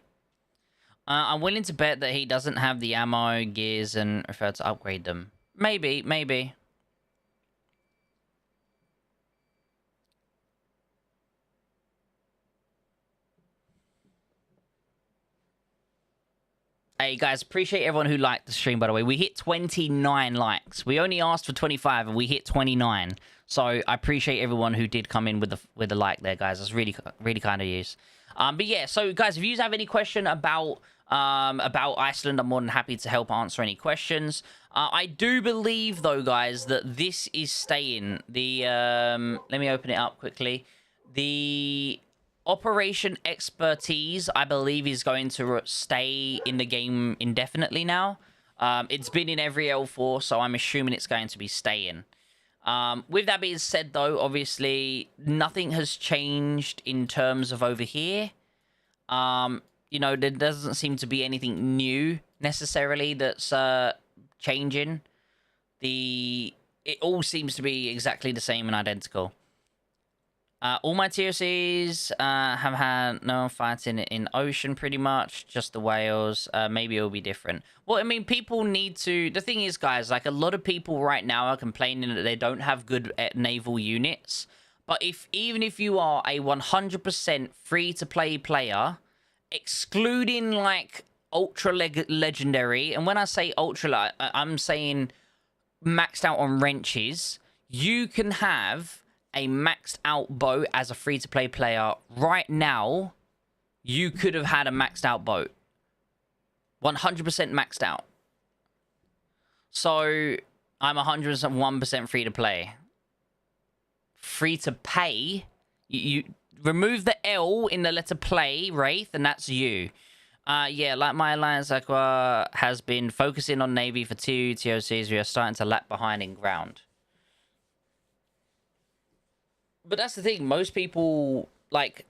I'm willing to bet that he doesn't have the ammo, gears, and refer to upgrade them. Maybe. Hey guys, appreciate everyone who liked the stream, by the way. We hit 29 likes. We only asked for 25 and we hit 29. So I appreciate everyone who did come in with the like there, guys. That's really kind of you. But yeah, so guys, if you have any question about Iceland, I'm more than happy to help answer any questions. I do believe though, guys, that this is staying. The let me open it up quickly. The Operation Expertise, I believe, is going to stay in the game indefinitely now. It's been in every L4, so I'm assuming it's going to be staying. With that being said, though, obviously, nothing has changed in terms of over here. You know, there doesn't seem to be anything new, necessarily, that's changing. It all seems to be exactly the same and identical. All my TOCs have had no one fighting in ocean, pretty much. Just the whales. Maybe it'll be different. Well, I mean, people need to... The thing is, guys, like, a lot of people right now are complaining that they don't have good naval units. But even if you are a 100% free-to-play player, excluding, like, ultra-legendary... And when I say ultra, I'm saying maxed out on wrenches. You can have a maxed out boat as a free-to-play player. Right now, you could have had a maxed out boat. 100% maxed out. So, I'm 101% free-to-play. Free-to-pay? You remove the L in the letter play, Wraith, and that's you. Yeah, like my Alliance Aqua has been focusing on Navy for 2 TOCs. We are starting to lag behind in ground. But that's the thing, most people, like,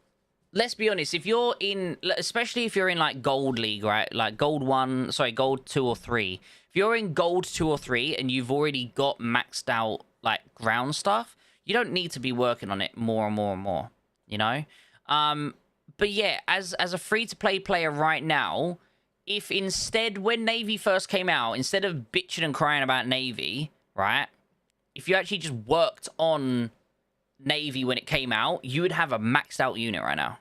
let's be honest, if you're in, especially if you're in, like, Gold League, right, like, Gold 2 or 3, if you're in Gold 2 or 3 and you've already got maxed out, like, ground stuff, you don't need to be working on it more and more and more, you know? But yeah, as a free-to-play player right now, if instead, when Navy first came out, instead of bitching and crying about Navy, right? If you actually just worked on Navy when it came out, you would have a maxed out unit right now.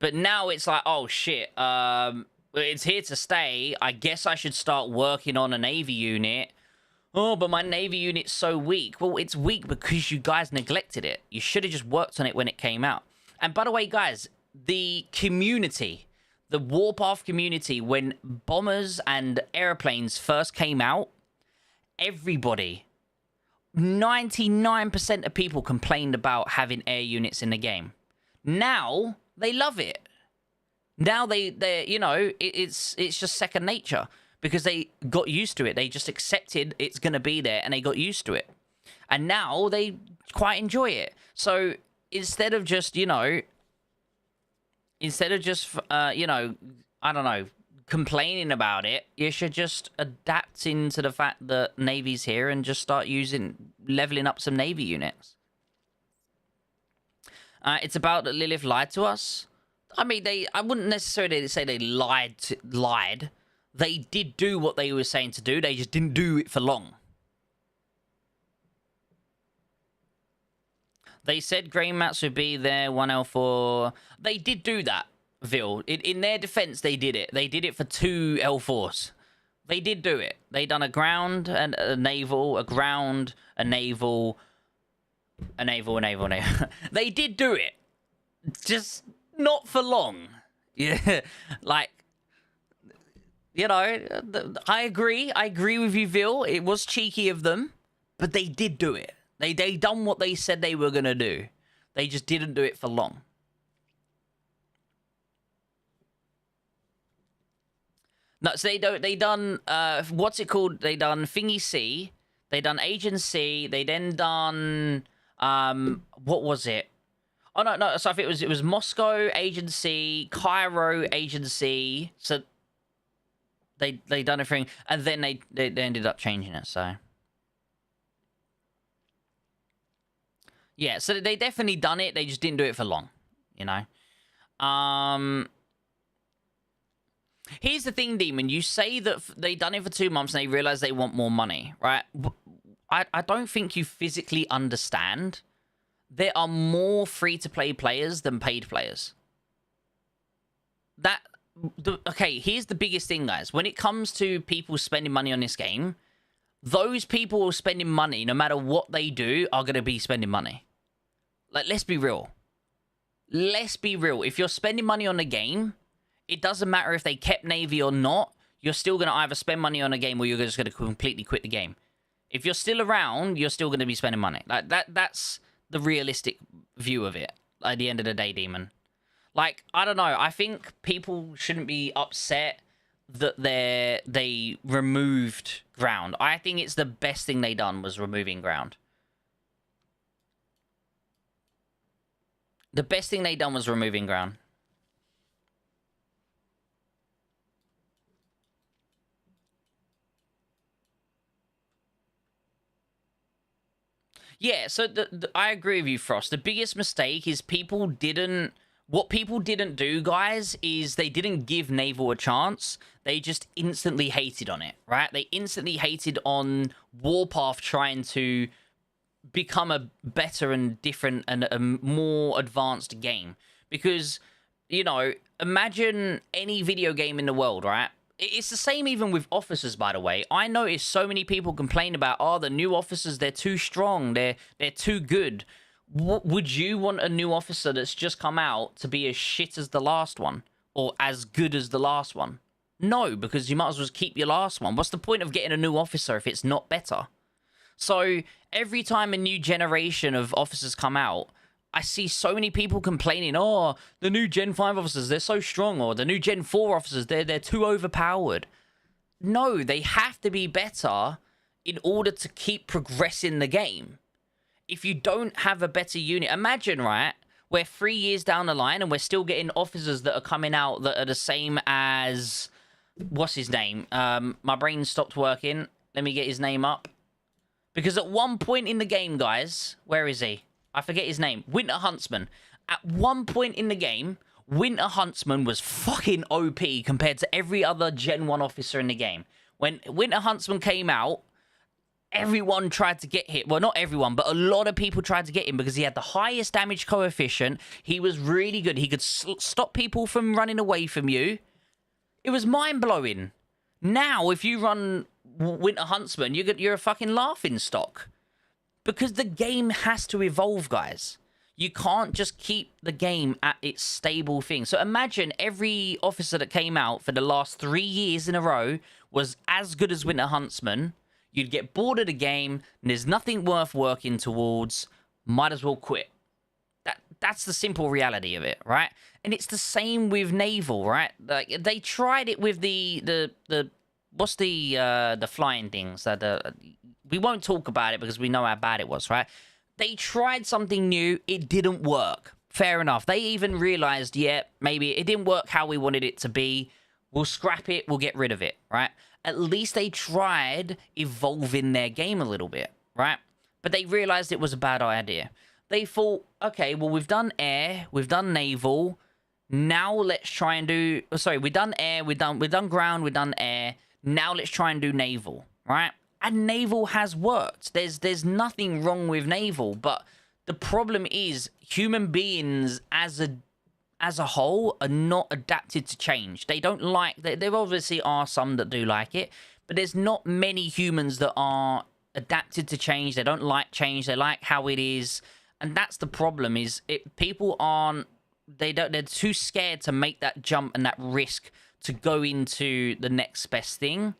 But now it's like, oh shit, it's here to stay. I guess I should start working on a Navy unit. Oh, but my Navy unit's so weak. Well, it's weak because you guys neglected it. You should have just worked on it when it came out. And by the way, guys, the community, the Warpath community, when bombers and airplanes first came out, everybody, 99% of people complained about having air units in the game. Now, they love it. Now they you know, it's just second nature because they got used to it. They just accepted it's going to be there and they got used to it. And now they quite enjoy it. So instead of just, you know, you know, I don't know, complaining about it, you should just adapt into the fact that Navy's here and just start leveling up some Navy units. It's about that Lilith lied to us. I mean, I wouldn't necessarily say they lied. They did do what they were saying to do. They just didn't do it for long. They said grain mats would be there, 1L4. They did do that, Vil. In their defense, they did it. They did it for 2 L4s. They did do it. They done a ground and a naval, a ground, a naval, a naval, a naval, a naval. They did do it. Just not for long. Yeah, like, you know, I agree. I agree with you, Vil. It was cheeky of them, but they did do it. They done what they said they were going to do. They just didn't do it for long. No, so they done, what's it called? They done Thingy C. They done Agent C. They then done, what was it? Oh, no, so I think it was Moscow Agency, Cairo Agency. So they done everything, and then they ended up changing it, so. Yeah, so they definitely done it, they just didn't do it for long, you know? Here's the thing, Demon, you say that they done it for 2 months and they realize they want more money, right? I don't think you physically understand. There are more free-to-play players than paid players. Okay, here's the biggest thing, guys. When it comes to people spending money on this game, those people spending money, no matter what they do, are going to be spending money. Like, let's be real. Let's be real. If you're spending money on the game, it doesn't matter if they kept Navy or not, you're still going to either spend money on a game or you're just going to completely quit the game. If you're still around, you're still going to be spending money. Like, that's the realistic view of it at the end of the day, Demon. Like, I don't know. I think people shouldn't be upset that they removed ground. I think it's the best thing they done was removing ground. The best thing they done was removing ground. Yeah, so I agree with you, Frost. The biggest mistake is what people didn't do, guys, is they didn't give Naval a chance. They just instantly hated on it, right? They instantly hated on Warpath trying to become a better and different and a more advanced game. Because, you know, imagine any video game in the world, right? It's the same even with officers, by the way. I noticed so many people complain about, oh, the new officers, they're too strong, they're too good. Would you want a new officer that's just come out to be as shit as the last one? Or as good as the last one? No, because you might as well keep your last one. What's the point of getting a new officer if it's not better? So, every time a new generation of officers come out, I see so many people complaining, oh, the new Gen 5 officers, they're so strong, or the new Gen 4 officers, they're too overpowered. No, they have to be better in order to keep progressing the game. If you don't have a better unit, imagine, right, we're 3 years down the line and we're still getting officers that are coming out that are the same as, what's his name? My brain stopped working. Let me get his name up. Because at one point in the game, guys, where is he? I forget his name. Winter Huntsman. At one point in the game, Winter Huntsman was fucking OP compared to every other Gen 1 officer in the game. When Winter Huntsman came out, everyone tried to get him. Well, not everyone, but a lot of people tried to get him because he had the highest damage coefficient. He was really good. He could stop people from running away from you. It was mind-blowing. Now, if you run Winter Huntsman, you're a fucking laughing stock. Because the game has to evolve, guys. You can't just keep the game at its stable thing. So imagine every officer that came out for the last 3 years in a row was as good as Winter Huntsman. You'd get bored of the game, and there's nothing worth working towards. Might as well quit. That's the simple reality of it, right? And it's the same with naval, right? Like they tried it with the what's the flying things that we won't talk about it because we know how bad it was, right? They tried something new, it didn't work. Fair enough. They even realized, yeah, maybe it didn't work how we wanted it to be. We'll scrap it, we'll get rid of it, right? At least they tried evolving their game a little bit, right? But they realized it was a bad idea. They thought, okay, well, we've done air, we've done naval. Now let's try and do... Oh, sorry, we've done air, we've done ground, we've done air. Now let's try and do naval, right? And naval has worked. There's nothing wrong with naval, but the problem is human beings as a whole are not adapted to change. They don't like... There obviously are some that do like it, but there's not many humans that are adapted to change. They don't like change. They like how it is. And that's the problem, is people aren't... They're too scared to make that jump and that risk to go into the next best thing.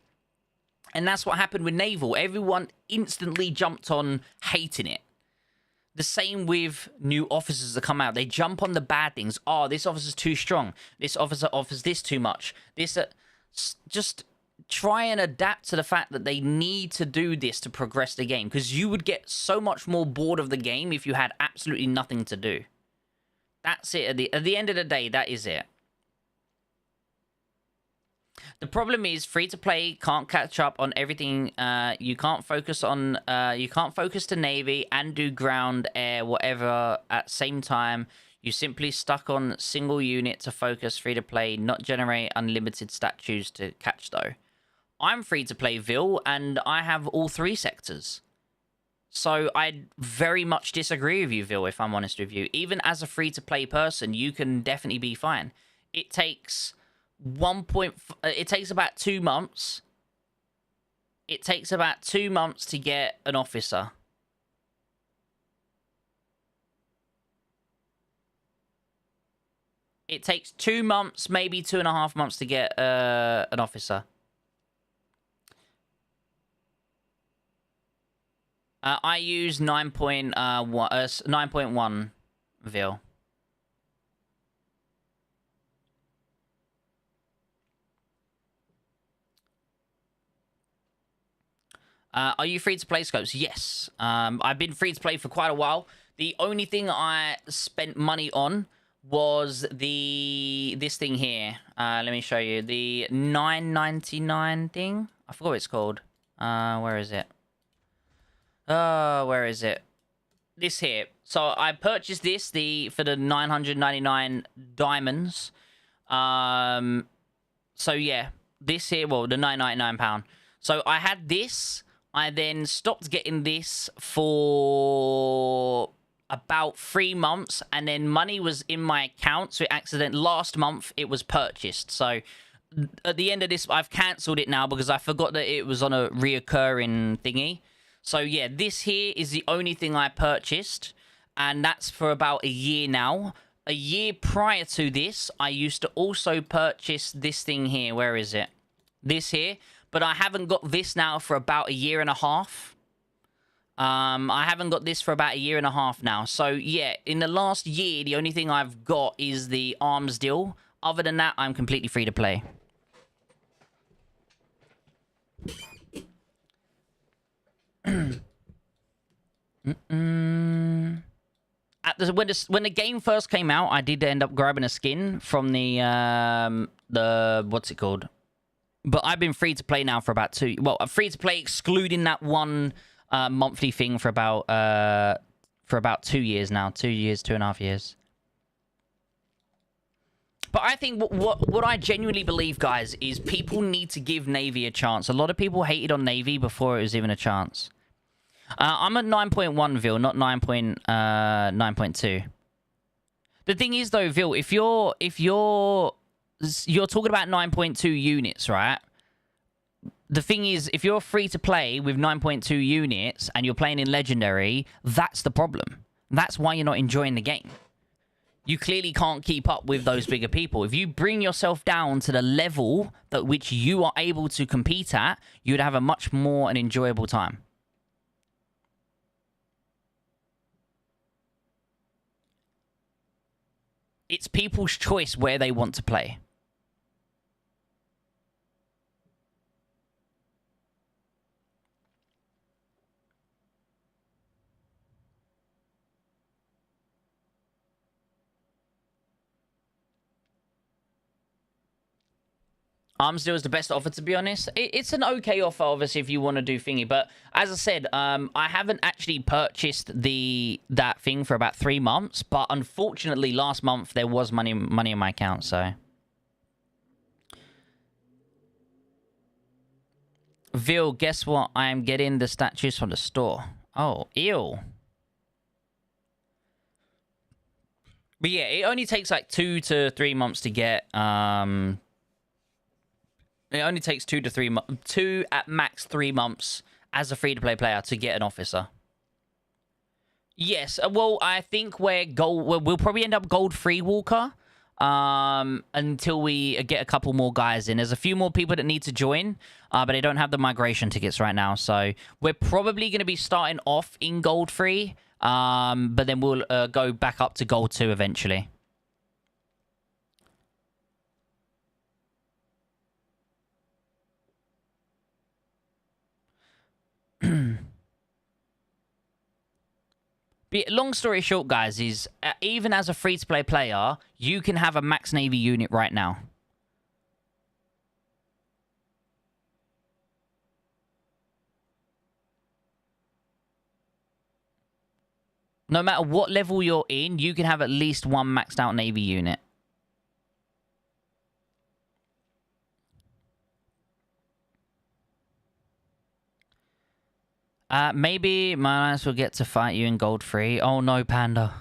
And that's what happened with naval. Everyone instantly jumped on hating it. The same with new officers that come out. They jump on the bad things. Oh, this officer's too strong. This officer offers this too much. This just try and adapt to the fact that they need to do this to progress the game, because you would get so much more bored of the game if you had absolutely nothing to do. That's it. At the end of the day, that is it. The problem is free-to-play can't catch up on everything. You can't focus on... you can't focus to Navy and do ground, air, whatever at same time. You simply stuck on single unit to focus free-to-play, not generate unlimited statues to catch, though. I'm free-to-play Vil, and I have all 3 sectors. So I very much disagree with you, Vil, if I'm honest with you. Even as a free-to-play person, you can definitely be fine. It takes... it takes about 2 months. It takes about 2 months to get an officer. It takes 2 months, maybe 2.5 months to get an officer. I use 9.1 Vil. Are you free to play, Scopes? Yes. I've been free to play for quite a while. The only thing I spent money on was this thing here. Let me show you. The $9.99 thing. I forgot what it's called. Where is it? Where is it? This here. So I purchased this for the 999 diamonds. So yeah, this here. Well, the £9.99. So I had this. I then stopped getting this for about 3 months, and then money was in my account, so last month it was purchased. So at the end of this, I've cancelled it now because I forgot that it was on a reoccurring thingy. So yeah, this here is the only thing I purchased, and that's for about a year now. A year prior to this, I used to also purchase this thing here. Where is it? This here. But I haven't got this now for about a year and a half. I haven't got this for about a year and a half now. So, yeah, in the last year, the only thing I've got is the arms deal. Other than that, I'm completely free to play. When the game first came out, I did end up grabbing a skin from the what's it called? But I've been free to play now for about free to play excluding that one monthly thing for about 2 years now. 2 years, 2.5 years. But I think what I genuinely believe, guys, is people need to give Navy a chance. A lot of people hated on Navy before it was even a chance. I'm at 9.1 Vil, not 9.2. The thing is, though, Vil, if you're talking about 9.2 units, right? The thing is, if you're free to play with 9.2 units and you're playing in Legendary, that's the problem. That's why you're not enjoying the game. You clearly can't keep up with those bigger people. If you bring yourself down to the level that which you are able to compete at, you'd have a much more an enjoyable time. It's people's choice where they want to play. Arms deal is the best offer, to be honest. It's an okay offer, obviously, if you want to do thingy. But as I said, I haven't actually purchased that thing for about 3 months. But unfortunately, last month there was money in my account. So, Vil, guess what? I am getting the statues from the store. Oh, ew. But yeah, it only takes like 2 to 3 months to get. It only takes 2 to 3 months, 2 at max 3 months as a free-to-play player to get an officer. Yes, well, I think we'll probably end up gold free Walker until we get a couple more guys in. There's a few more people that need to join, but they don't have the migration tickets right now. So we're probably going to be starting off in gold free, but then we'll go back up to gold 2 eventually. But long story short, guys, is even as a free-to-play player, you can have a max Navy unit right now. No matter what level you're in, you can have at least one maxed out Navy unit. Maybe my alliance will get to fight you in gold free. Oh no, Panda.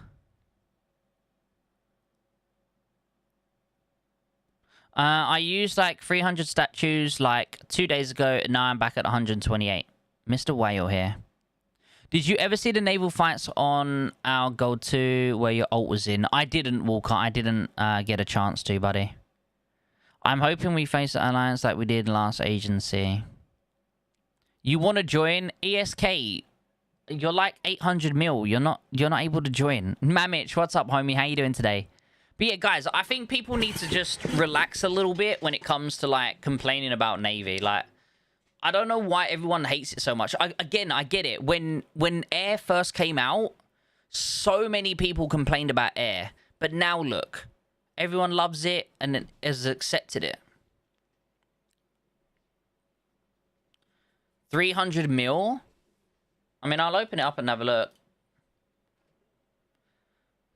I used like 300 statues like 2 days ago. Now I'm back at 128. Mr. Whale here. Did you ever see the naval fights on our Gold 2 where your ult was in? I didn't, Walker. I didn't get a chance to, buddy. I'm hoping we face an alliance like we did last agency. You want to join ESK? You're like 800 mil. You're not able to join. Mamich, what's up, homie? How you doing today? But yeah, guys, I think people need to just relax a little bit when it comes to like complaining about Navy. Like, I don't know why everyone hates it so much. Again, I get it. When Air first came out, so many people complained about Air. But now look, everyone loves it and has accepted it. 300 mil? I mean, I'll open it up and have a look.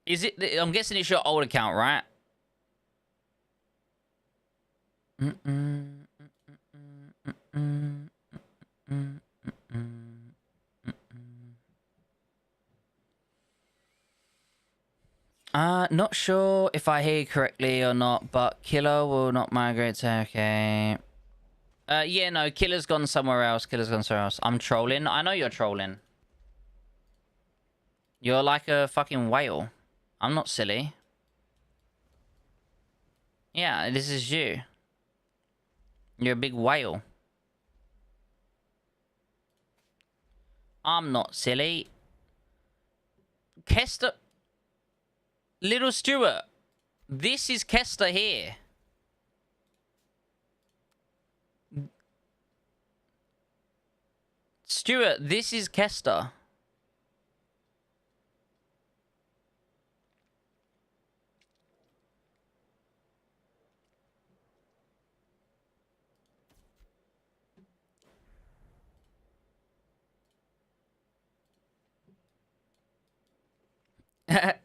Is it... I'm guessing it's your old account, right? Not sure if I hear correctly or not, but Killer will not migrate to... Okay. Yeah, no, Killer's gone somewhere else. Killer's gone somewhere else. I'm trolling. I know you're trolling. You're like a fucking whale. I'm not silly. Yeah, this is you. You're a big whale. I'm not silly. Kester... Little Stuart. This is Kester here. Stuart, this is Kester.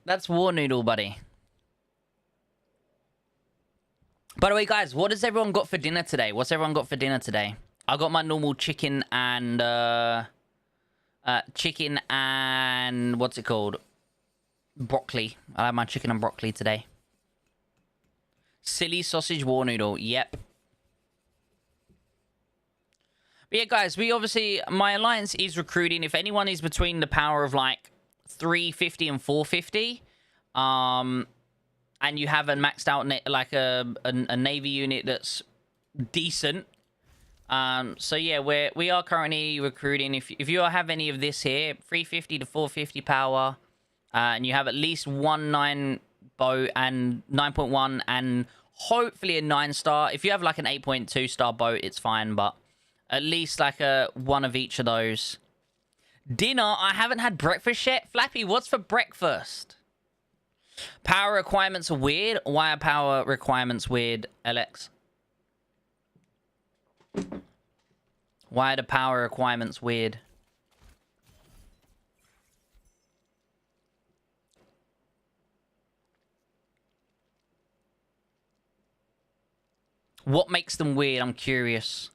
That's War Noodle, buddy. By the way, guys, what has everyone got for dinner today? What's everyone got for dinner today? I got my normal chicken and what's it called? Broccoli. I have my chicken and broccoli today. Silly sausage war noodle. Yep. But yeah, guys, we obviously... My alliance is recruiting. If anyone is between the power of, like, 350 and 450, and you have a maxed out, like, a Navy unit that's decent... so yeah, we are currently recruiting. If you have any of this here, 350 to 450 power, and you have at least 1 boat and 9.1 and hopefully a 9-star. If you have like an 8.2 star boat, it's fine, but at least like one of each of those. Dinner, I haven't had breakfast yet. Flappy, what's for breakfast? Power requirements are weird. Why are power requirements weird, Alex? Why are the power requirements weird? What makes them weird? I'm curious.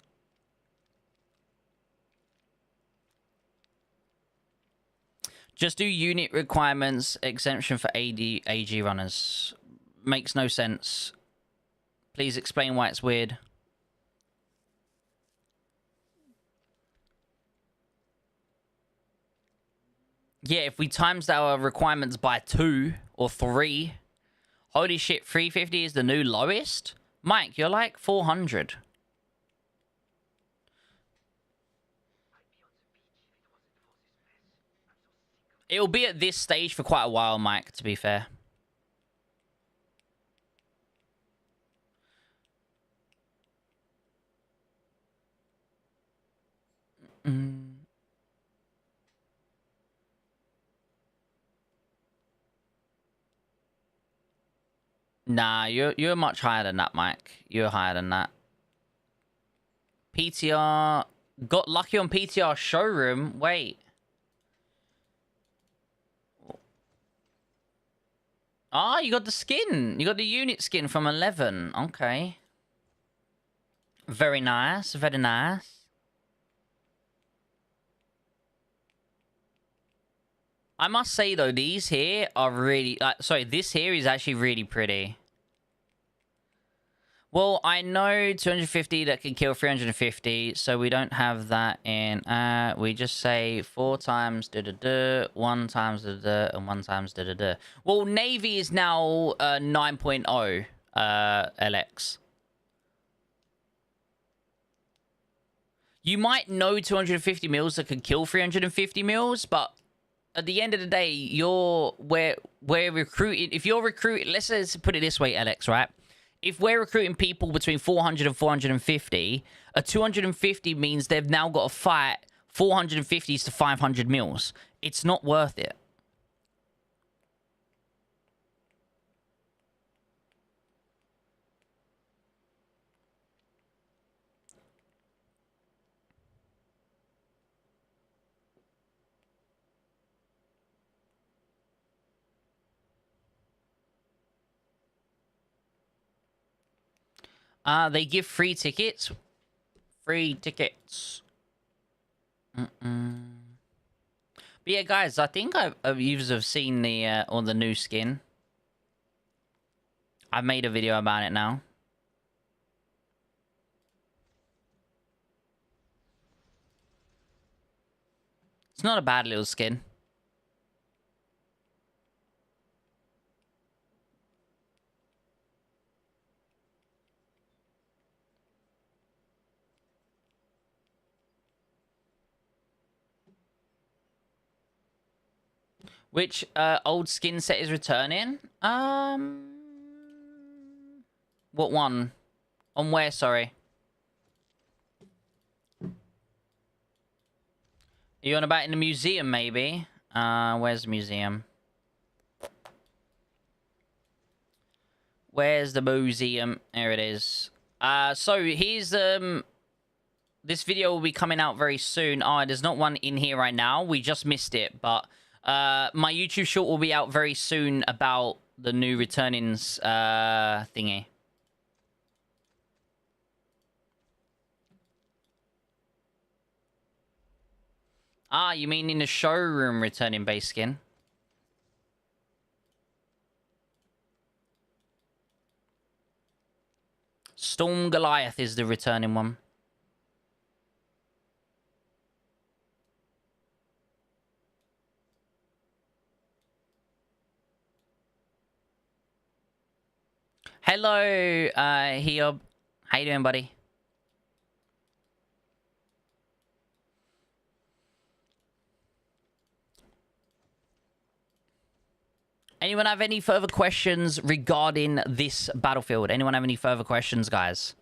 Just do unit requirements exemption for AG runners. Makes no sense. Please explain why it's weird. Yeah, if we times our requirements by 2 or 3... Holy shit, 350 is the new lowest? Mike, you're like 400. It'll be at this stage for quite a while, Mike, to be fair. Nah, you're much higher than that, Mike. You're higher than that. PTR... Got lucky on PTR showroom. Wait. Ah, you got the skin. You got the unit skin from 11. Okay. Very nice. Very nice. I must say, though, these here are really... sorry, this here is actually really pretty. Well, I know 250 that can kill 350, so we don't have that in... we just say 4 times da-da-da, 1 times da-da-da, and 1 times da-da-da. Well, Navy is now 9.0 LX. You might know 250 mils that can kill 350 mils, but... At the end of the day, we're recruiting. If you're recruiting, let's put it this way, Alex, right? If we're recruiting people between 400 and 450, a 250 means they've now got to fight 450s to 500 mils. It's not worth it. They give free tickets. Free tickets. But yeah, guys, I think you have seen the on the new skin. I've made a video about it now. It's not a bad little skin. Which old skin set is returning? What one? On where, sorry? Are you on about in the museum, maybe? Where's the museum? Where's the museum? There it is. So here's this video will be coming out very soon. Oh, there's not one in here right now. We just missed it, but my YouTube short will be out very soon about the new returnings thingy. Ah, you mean in the showroom returning base skin? Storm Goliath is the returning one. Hello, Hiob. How you doing, buddy? Anyone have any further questions regarding this battlefield? Anyone have any further questions, guys?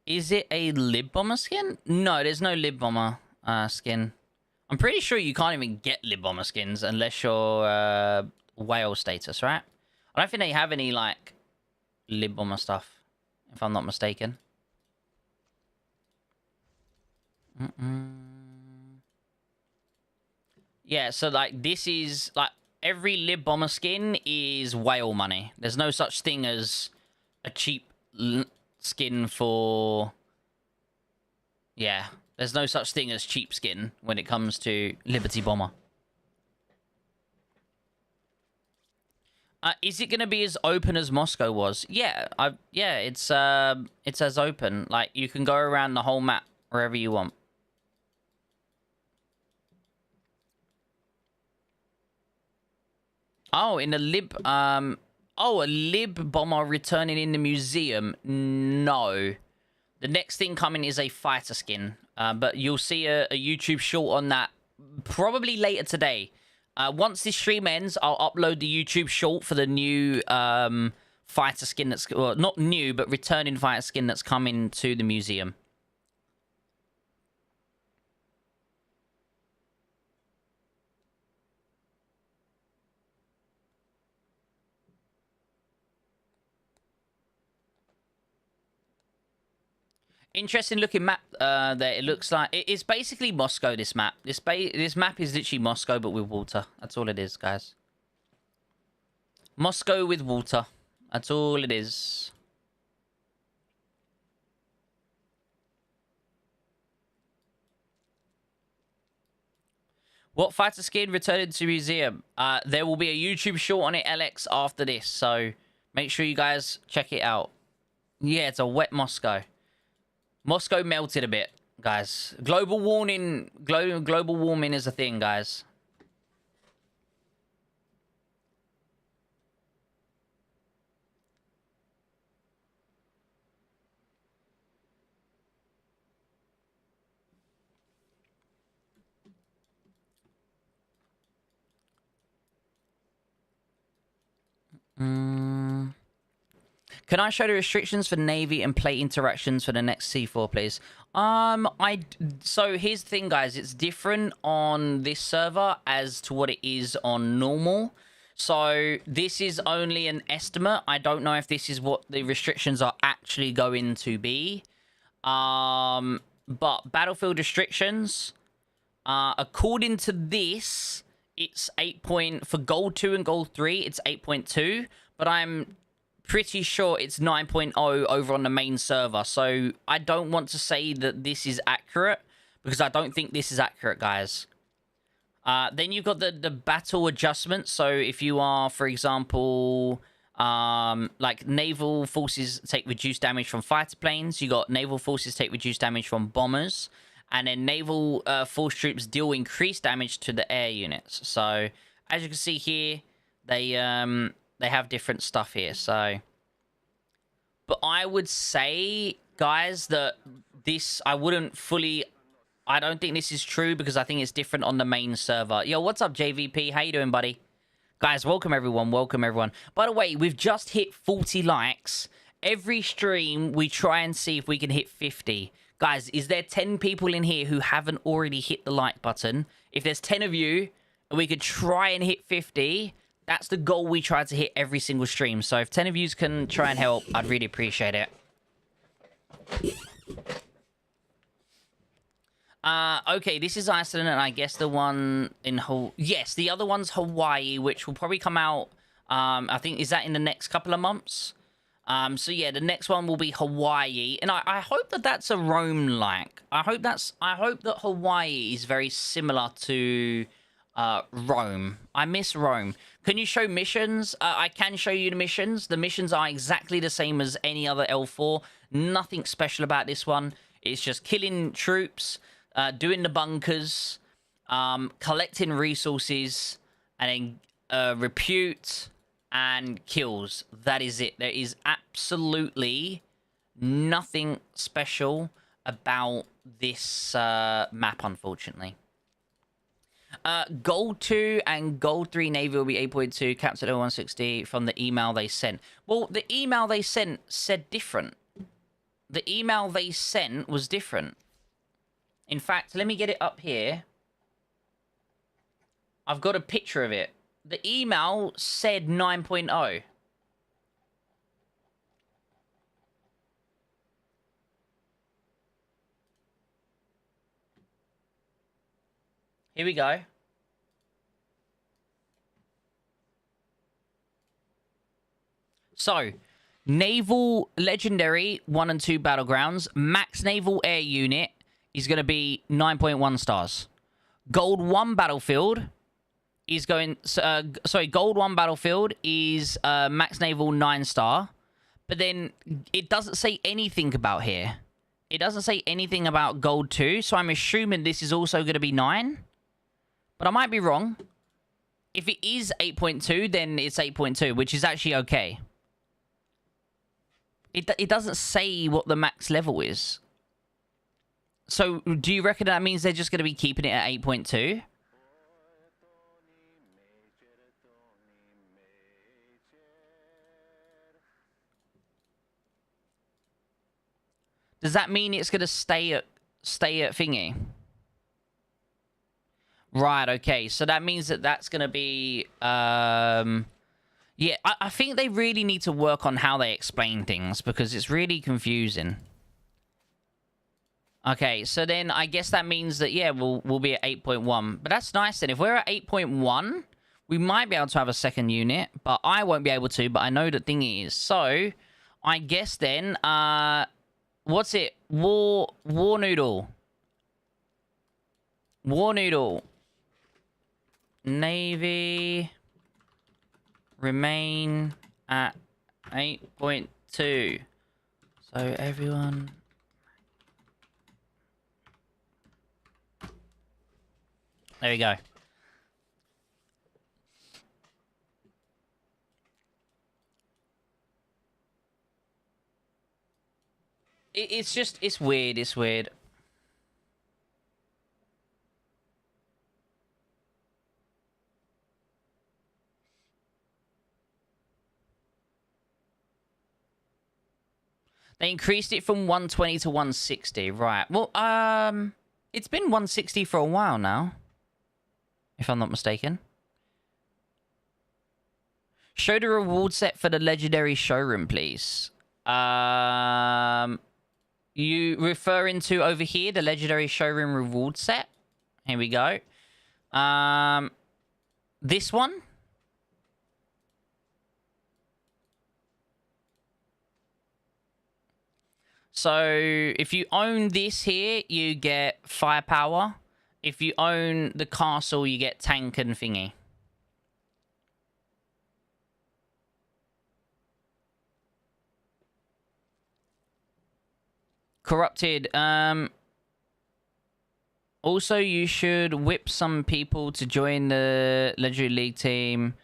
Is it a Lib Bomber skin? No, there's no Lib Bomber skin. I'm pretty sure you can't even get Lib Bomber skins unless you're whale status, right? I don't think they have any, like, Lib Bomber stuff, if I'm not mistaken. Yeah, so, like, this is, like, every Lib Bomber skin is whale money. There's no such thing as a cheap skin for... Yeah, there's no such thing as cheap skin when it comes to Liberty Bomber. Is it going to be as open as Moscow was? Yeah, it's as open. Like, you can go around the whole map wherever you want. Oh, in the Lib... Oh, a Lib Bomber returning in the museum? No. The next thing coming is a fighter skin. But you'll see a YouTube short on that probably later today. Once this stream ends, I'll upload the YouTube short for the new fighter skin that's... Well, not new, but returning fighter skin that's coming to the museum. Interesting looking map there. It looks like it's basically Moscow. This map, this map is literally Moscow, but with water. That's all it is, guys. Moscow with water. That's all it is. What fighter skin returned to museum? There will be a YouTube short on it, LX, after this. So make sure you guys check it out. Yeah, it's a wet Moscow. Moscow melted a bit, guys. Global warming is a thing, guys. Can I show the restrictions for Navy and plate interactions for the next C4, please? So here's the thing, guys. It's different on this server as to what it is on normal. So this is only an estimate. I don't know if this is what the restrictions are actually going to be. But battlefield restrictions, according to this, it's 8 for Gold 2 and Gold 3, it's 8.2. But I'm pretty sure it's 9.0 over on the main server. So I don't want to say that this is accurate because I don't think this is accurate, guys. Then you've got the battle adjustments. So if you are, for example, like naval forces take reduced damage from fighter planes. You got naval forces take reduced damage from bombers. And then naval force troops deal increased damage to the air units. So as you can see here, they have different stuff here, so... But I would say, guys, that this... I wouldn't fully... I don't think this is true because I think it's different on the main server. Yo, what's up, JVP? How you doing, buddy? Guys, welcome, everyone. Welcome, everyone. By the way, we've just hit 40 likes. Every stream, we try and see if we can hit 50. Guys, is there 10 people in here who haven't already hit the like button? If there's 10 of you, and we could try and hit 50... That's the goal we try to hit every single stream. So if 10 of you can try and help, I'd really appreciate it. Okay, this is Iceland, and I guess the one in yes, the other one's Hawaii, which will probably come out. I think is that in the next couple of months. So yeah, the next one will be Hawaii, and I hope that that's a Rome-like. I hope that Hawaii is very similar to Rome. I miss Rome. Can you show missions? I can show you the missions. The missions are exactly the same as any other L4. Nothing special about this one. It's just killing troops, doing the bunkers, collecting resources, and then repute and kills. That is it. There is absolutely nothing special about this map, unfortunately. Gold 2 and Gold 3 Navy will be 8.2, capped at 160 from the email they sent. Well, the email they sent said different. The email they sent was different. In fact, let me get it up here. I've got a picture of it. The email said 9.0. Here we go. So, Naval Legendary 1 and 2 Battlegrounds. Max Naval Air Unit is going to be 9.1 stars. Gold 1 Battlefield is going... Gold 1 Battlefield is Max Naval 9 star. But then it doesn't say anything about here. It doesn't say anything about Gold 2. So I'm assuming this is also going to be 9. But I might be wrong. If it is 8.2, then it's 8.2, which is actually okay. It doesn't say what the max level is. So, do you reckon that means they're just going to be keeping it at 8.2? Does that mean it's going to stay at thingy? Right, okay. So that means that that's going to be... Yeah, I think they really need to work on how they explain things, because it's really confusing. Okay, so then I guess that means that, yeah, we'll be at 8.1. But that's nice then. If we're at 8.1, we might be able to have a second unit, but I won't be able to, but I know the thing is. So, I guess then, what's it? War Noodle. War Noodle. Navy... remain at 8.2. So everyone... There we go. It's just... It's weird. It's weird. They increased it from 120 to 160. Right. Well, it's been 160 for a while now, if I'm not mistaken. Show the reward set for the legendary showroom, please. You referring to over here, the legendary showroom reward set? Here we go. This one? So, if you own this here, you get firepower. If you own the castle, you get tank and thingy. Corrupted. Also, you should whip some people to join the Legendary League team.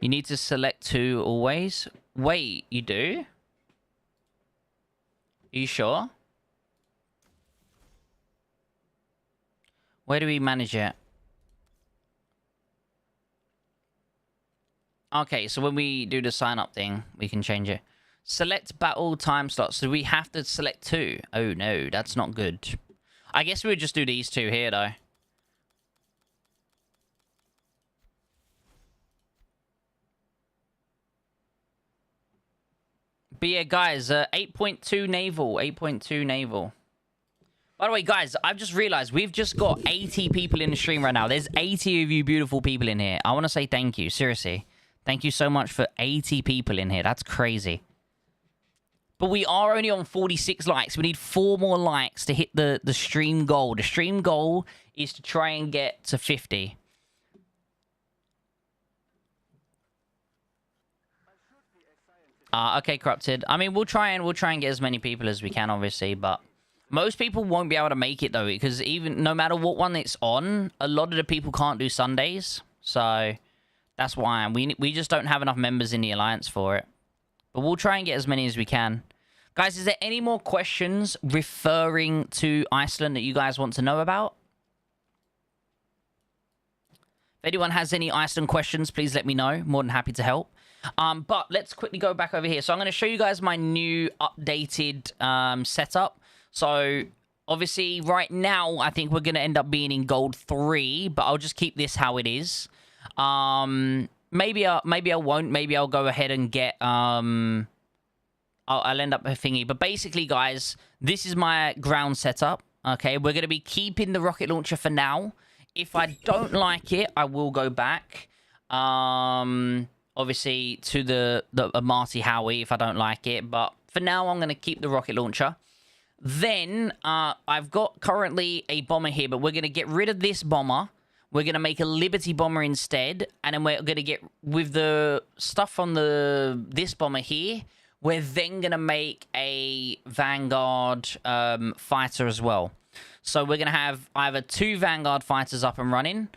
You need to select 2 always. Wait, you do? Are you sure? Where do we manage it? Okay, so when we do the sign up thing, we can change it. Select battle time slots. So we have to select 2. Oh no, that's not good. I guess we would just do these 2 here though. But yeah, guys, 8.2 naval. 8.2 naval. By the way, guys, I've just realized we've just got 80 people in the stream right now. There's 80 of you beautiful people in here. I want to say thank you. Seriously. Thank you so much for 80 people in here. That's crazy. But we are only on 46 likes. We need 4 more likes to hit the stream goal. The stream goal is to try and get to 50. Okay, Corrupted. I mean, we'll try and get as many people as we can, obviously, but most people won't be able to make it though, because even no matter what one it's on, a lot of the people can't do Sundays. So that's why we just don't have enough members in the alliance for it. But we'll try and get as many as we can. Guys, is there any more questions referring to Iceland that you guys want to know about? If anyone has any Iceland questions, please let me know. More than happy to help. But let's quickly go back over here. So I'm going to show you guys my new updated setup. So obviously right now, I think we're going to end up being in gold 3, but I'll just keep this how it is. Maybe I won't. Maybe I'll go ahead and get... I'll end up a thingy. But basically, guys, this is my ground setup. Okay, we're going to be keeping the rocket launcher for now. If I don't like it, I will go back. Obviously, to the Marty Howie if I don't like it. But for now, I'm going to keep the rocket launcher. Then, I've got currently a bomber here, but we're going to get rid of this bomber. We're going to make a Liberty bomber instead. And then we're going to get, with the stuff on this bomber here, we're then going to make a Vanguard fighter as well. So we're going to have either 2 Vanguard fighters up and running,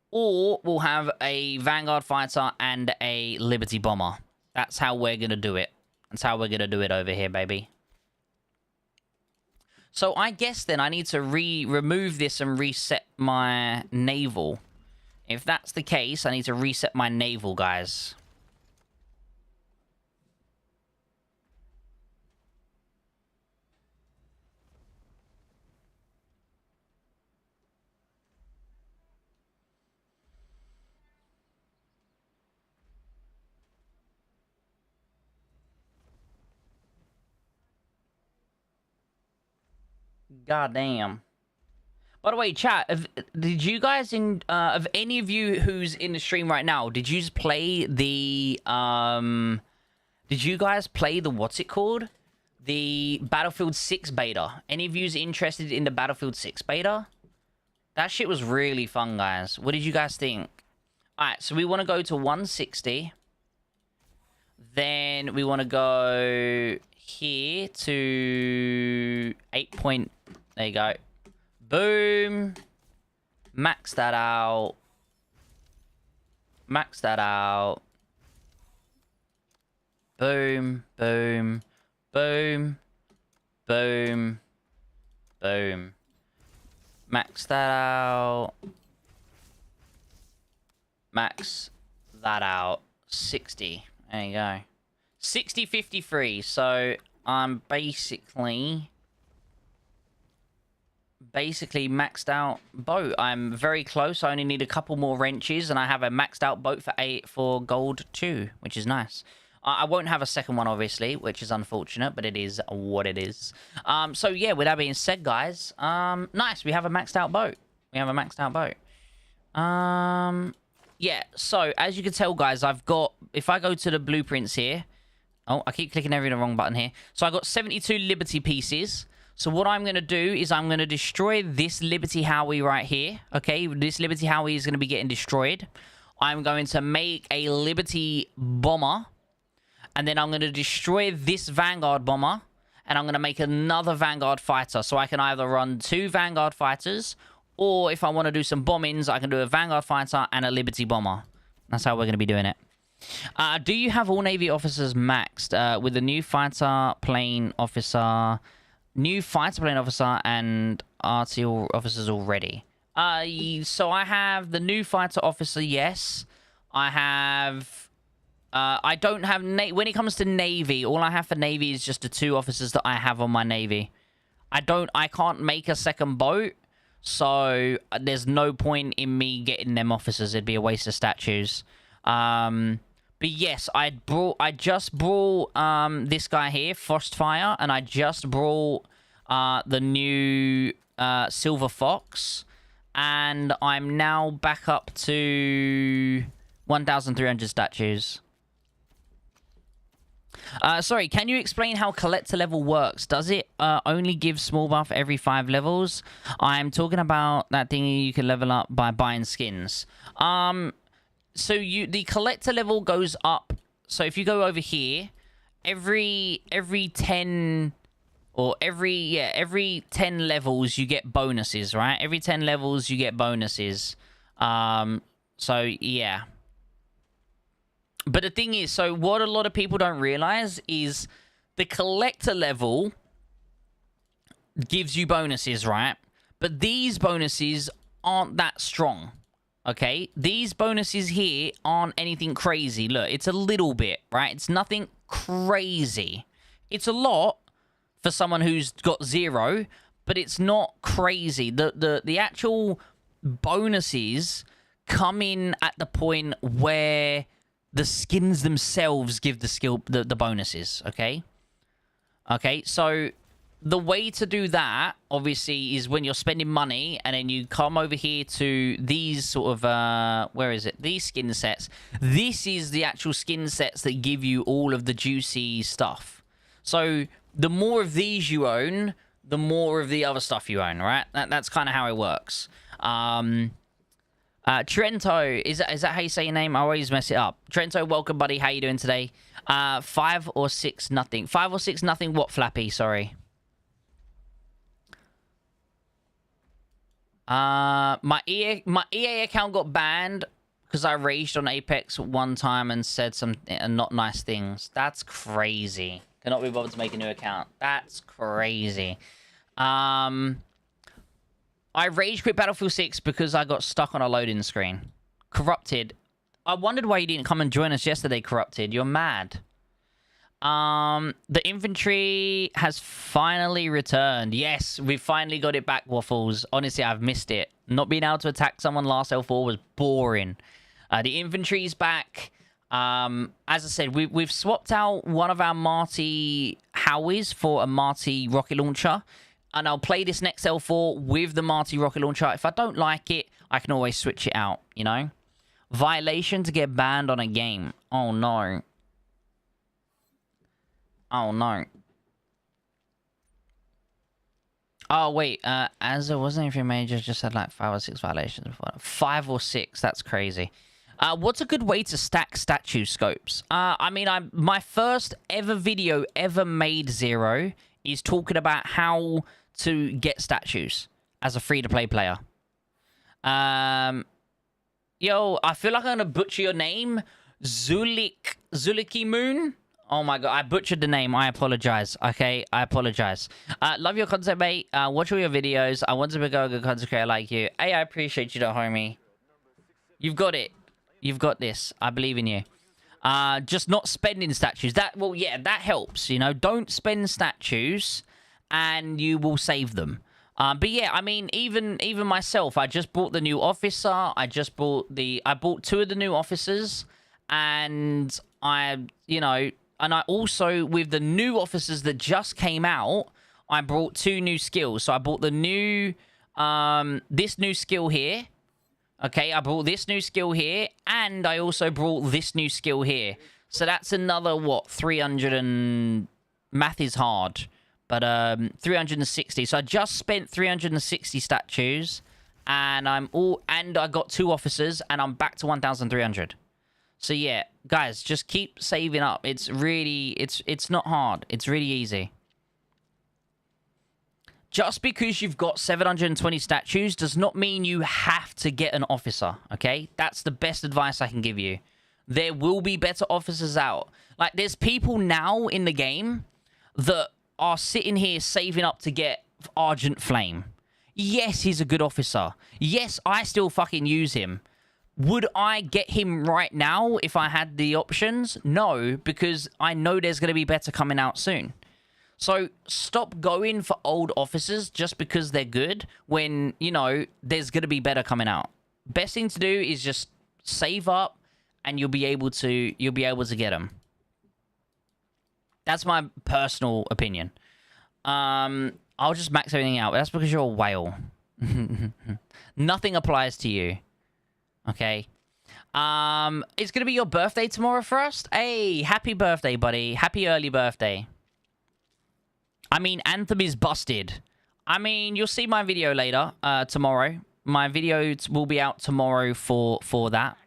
or we'll have a Vanguard fighter and a Liberty bomber. That's how we're going to do it. That's how we're going to do it over here, baby. So I guess then I need to remove this and reset my naval. If that's the case, I need to reset my naval, guys. God damn. By the way, chat, did you guys of any of you who's in the stream right now, did you play the did you guys play the what's it called? The Battlefield 6 beta? Any of yous interested in the Battlefield 6 beta? That shit was really fun, guys. What did you guys think? Alright, so we want to go to 160. Then we want to go here to 8 point... There you go. Boom. Max that out. Max that out. Boom. Boom. Boom. Boom. Boom. Max that out. Max that out. 60. There you go. 60-53. So I'm basically maxed out boat. I'm very close. I only need a couple more wrenches, and I have a maxed out boat for gold 2, which is nice. I won't have a second one, obviously, which is unfortunate, but it is what it is. So yeah, with that being said, guys, nice. We have a maxed out boat. We have a maxed out boat. Yeah, so as you can tell, guys, I've got, if I go to the blueprints here, oh, I keep clicking every wrong button here. So I got 72 Liberty pieces. So what I'm going to do is I'm going to destroy this Liberty Howie right here. Okay, this Liberty Howie is going to be getting destroyed. I'm going to make a Liberty bomber. And then I'm going to destroy this Vanguard bomber. And I'm going to make another Vanguard fighter. So I can either run 2 Vanguard fighters, or if I want to do some bombings, I can do a Vanguard fighter and a Liberty bomber. That's how we're going to be doing it. Do you have all Navy officers maxed? With the new fighter plane officer... New fighter plane officer and RTL officers already. So I have the new fighter officer, yes. I have... I don't have... When it comes to Navy, all I have for Navy is just the 2 officers that I have on my Navy. I can't make a second boat, so there's no point in me getting them officers. It'd be a waste of statues. But yes, I just brought this guy here, Frostfire, and I just brought the new Silver Fox, and I'm now back up to 1,300 statues. Sorry, can you explain how collector level works? Does it only give small buff every 5 levels? I'm talking about that thing you can level up by buying skins. So the collector level goes up. So if you go over here, every 10 or every 10 levels you get bonuses, right? Every 10 levels you get bonuses. So yeah. But the thing is, so what a lot of people don't realize is the collector level gives you bonuses, right? But these bonuses aren't that strong, okay? These bonuses here aren't anything crazy. Look, it's a little bit, right? It's nothing crazy. It's a lot for someone who's got 0, but it's not crazy. The actual bonuses come in at the point where the skins themselves give the bonuses, okay? Okay, so the way to do that, obviously, is when you're spending money, and then you come over here to these sort of, where is it? These skin sets. This is the actual skin sets that give you all of the juicy stuff. So the more of these you own, the more of the other stuff you own, right? That's kind of how it works. Trento, is that how you say your name? I always mess it up. Trento, welcome, buddy. How you doing today? 5 or 6 nothing. 5 or 6 nothing. What, Flappy? Sorry. My EA account got banned because I raged on Apex one time and said some not nice things. That's crazy. Cannot be bothered to make a new account. That's crazy. I rage quit Battlefield 6 because I got stuck on a loading screen. Corrupted. I wondered why you didn't come and join us yesterday, Corrupted. You're mad. The infantry has finally returned. Yes, we finally got it back, Waffles. Honestly, I've missed it. Not being able to attack someone last L4 was boring. The infantry's back. As I said, we've swapped out one of our Marty Howies for a Marty rocket launcher. And I'll play this next L4 with the Marty rocket launcher. If I don't like it, I can always switch it out, you know? Violation to get banned on a game. Oh, no. Oh, no. Oh, wait. As there wasn't anything major, just had like 5 or 6 violations before. 5 or 6. That's crazy. What's a good way to stack statue scopes? I mean, my first ever video ever made, Zero, is talking about how to get statues as a free-to-play player. Yo, I feel like I'm gonna butcher your name. Zuliki Moon? Oh my god, I butchered the name. I apologize. Okay, I apologize. Love your content, mate. Watch all your videos. I want to become a good content creator like you. Hey, I appreciate you, though, homie. You've got it. You've got this. I believe in you. Just not spending statues. Well, yeah, that helps, you know. Don't spend statues, and you will save them. But yeah, I mean, even myself, I just bought the new officer. I bought 2 of the new officers, and and I also, with the new officers that just came out, I brought 2 new skills. So I bought the new, this new skill here. Okay, I brought this new skill here, and I also brought this new skill here. So that's another, what, 300 and... Math is hard, but 360. So I just spent 360 statues, and I got 2 officers, and I'm back to 1,300. So yeah, guys, just keep saving up. It's really, it's not hard. It's really easy. Just because you've got 720 statues does not mean you have to get an officer, okay? That's the best advice I can give you. There will be better officers out. Like, there's people now in the game that are sitting here saving up to get Argent Flame. Yes, he's a good officer. Yes, I still fucking use him. Would I get him right now if I had the options? No, because I know there's going to be better coming out soon. So stop going for old officers just because they're good when, you know, there's going to be better coming out. Best thing to do is just save up and you'll be able to get them. That's my personal opinion. I'll just max everything out. That's because you're a whale. Nothing applies to you. Okay. It's gonna be your birthday tomorrow, Frost. Hey, happy birthday, buddy. Happy early birthday. I mean, Anthem is busted. I mean, you'll see my video later, tomorrow. My video will be out tomorrow for that.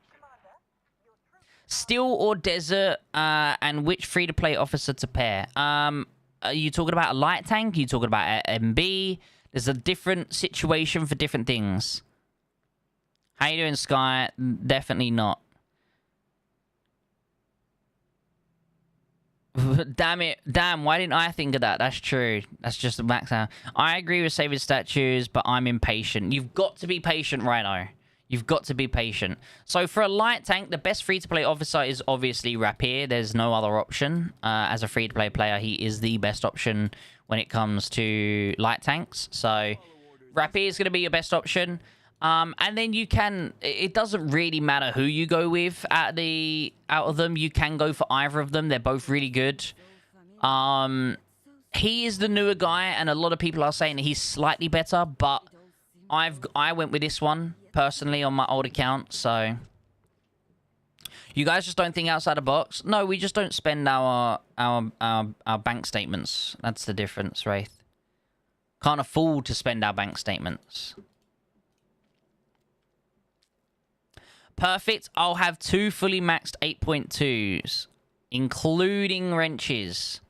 Steel or desert, and which free-to-play officer to pair? Are you talking about a light tank? Are you talking about MB? There's a different situation for different things. How you doing, Sky? Definitely not. Damn it. Damn, why didn't I think of that? That's true. That's just the max out. I agree with saving statues, but I'm impatient. You've got to be patient, Rhino. You've got to be patient. So for a light tank, the best free-to-play officer is obviously Rapier. There's no other option. As a free-to-play player, he is the best option when it comes to light tanks. So Rapier is going to be your best option. And then you can... It doesn't really matter who you go with out of them. You can go for either of them. They're both really good. He is the newer guy, and a lot of people are saying that he's slightly better, but I went with this one personally on my old account. So you guys just don't think outside the box. No, we just don't spend our bank statements. That's the difference, Wraith. Can't afford to spend our bank statements. Perfect. I'll have 2 fully maxed 8.2s, including wrenches.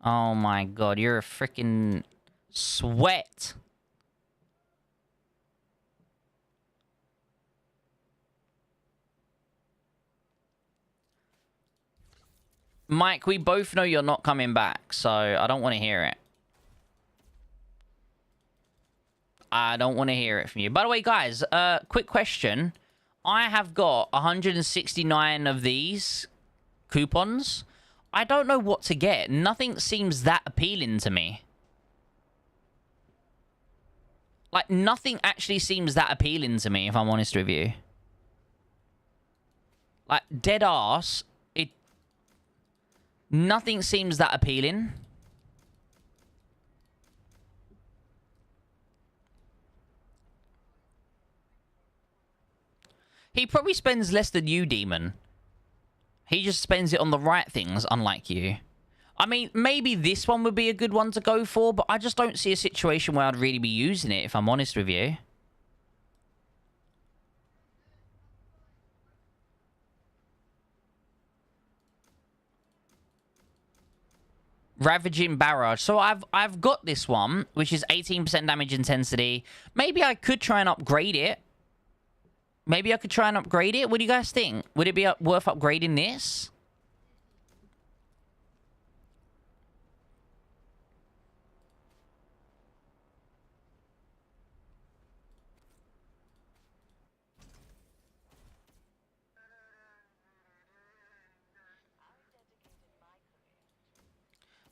Oh my god, you're a freaking sweat. Mike, we both know you're not coming back, so I don't want to hear it. I don't want to hear it from you. By the way, guys, quick question. I have got 169 of these coupons. I don't know what to get. Nothing seems that appealing to me. Like, nothing actually seems that appealing to me, if I'm honest with you. Like, dead ass. Nothing seems that appealing. He probably spends less than you, Demon. He just spends it on the right things, unlike you. I mean, maybe this one would be a good one to go for, but I just don't see a situation where I'd really be using it, if I'm honest with you. Ravaging Barrage. So I've got this one, which is 18% damage intensity. Maybe I could try and upgrade it. Maybe I could try and upgrade it. What do you guys think? Would it be worth upgrading this?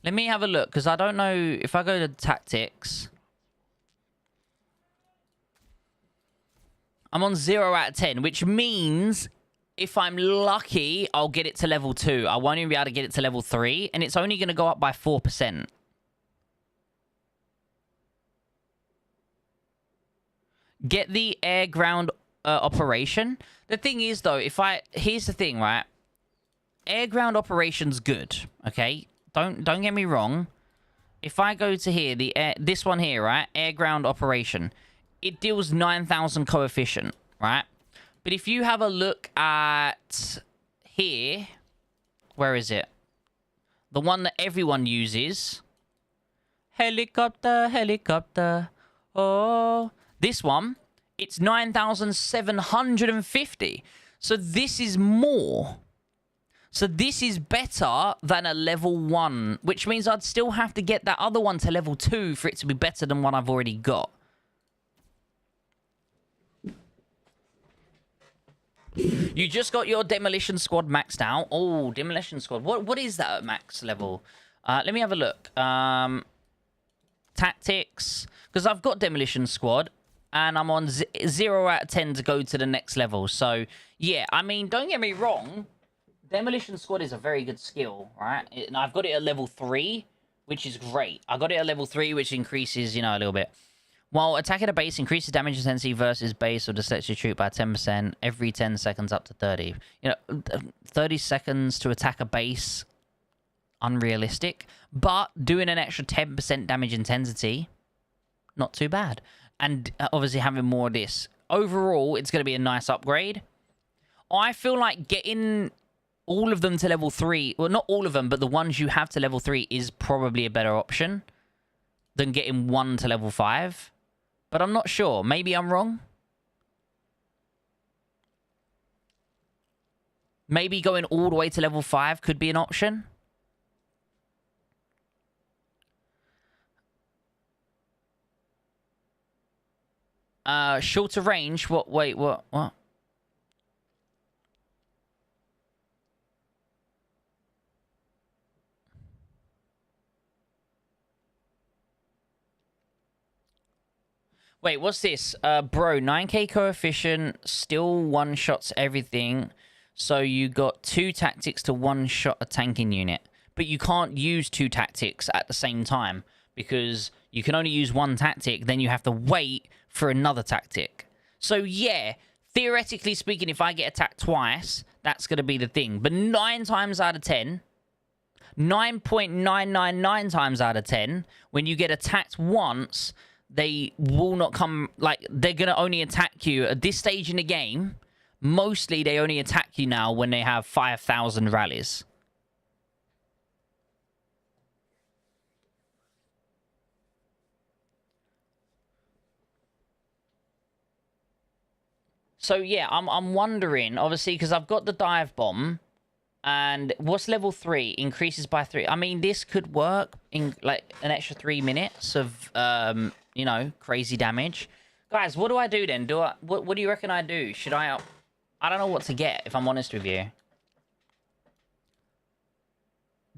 Let me have a look, because I don't know if I go to tactics. I'm on 0 out of 10, which means if I'm lucky, I'll get it to level 2. I won't even be able to get it to level 3, and it's only going to go up by 4%. Get the air-ground operation. The thing is, though, here's the thing, right? Air-ground operation's good, okay? Don't get me wrong. If I go to here, this one here, right? Air-ground operation. It deals 9,000 coefficient, right? But if you have a look at here, where is it? The one that everyone uses. Helicopter, helicopter. Oh. This one, it's 9,750. So this is more. So this is better than a level 1, which means I'd still have to get that other one to level 2 for it to be better than what I've already got. You just got your Demolition Squad maxed out. Oh, Demolition Squad. What is that at max level? Let me have a look. Tactics. Because I've got Demolition Squad. And I'm on 0 out of 10 to go to the next level. So, yeah. I mean, don't get me wrong. Demolition Squad is a very good skill, right? And I've got it at level 3. which is great. I got it at level 3, which increases, you know, a little bit. While attacking a base increases damage intensity versus base or dyslexia troop by 10% every 10 seconds up to 30. You know, 30 seconds to attack a base, unrealistic. But doing an extra 10% damage intensity, not too bad. And obviously having more of this. Overall, it's going to be a nice upgrade. I feel like getting all of them to level 3, well, not all of them, but the ones you have to level 3 is probably a better option than getting one to level 5. But I'm not sure. Maybe I'm wrong. Maybe going all the way to level 5 could be an option. Shorter range? What? Wait, what? What? Wait, what's this? Bro, 9k coefficient, still one-shots everything. So you got 2 tactics to one-shot a tanking unit. But you can't use 2 tactics at the same time. Because you can only use 1 tactic, then you have to wait for another tactic. So yeah, theoretically speaking, if I get attacked twice, that's going to be the thing. But 9 times out of 10... 9.999 times out of 10, when you get attacked once, they will not come, like, they're going to only attack you at this stage in the game. Mostly, they only attack you now when they have 5,000 rallies. So, yeah, I'm wondering, obviously, because I've got the dive bomb. And what's level 3? Increases by 3. I mean, this could work in, like, an extra 3 minutes of, you know, crazy damage. Guys, what do I do then? What do you reckon I do? Should I don't know what to get, if I'm honest with you.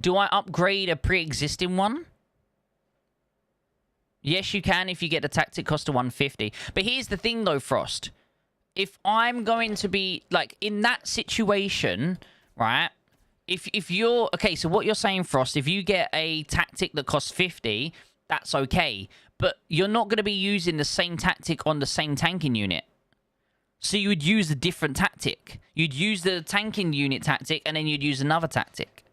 Do I upgrade a pre-existing one? Yes, you can if you get the tactic cost to 150. But here's the thing, though, Frost. If I'm going to be, like, in that situation... Right? If you're... Okay, so what you're saying, Frost, if you get a tactic that costs 50, that's okay. But you're not going to be using the same tactic on the same tanking unit. So you would use a different tactic. You'd use the tanking unit tactic, and then you'd use another tactic.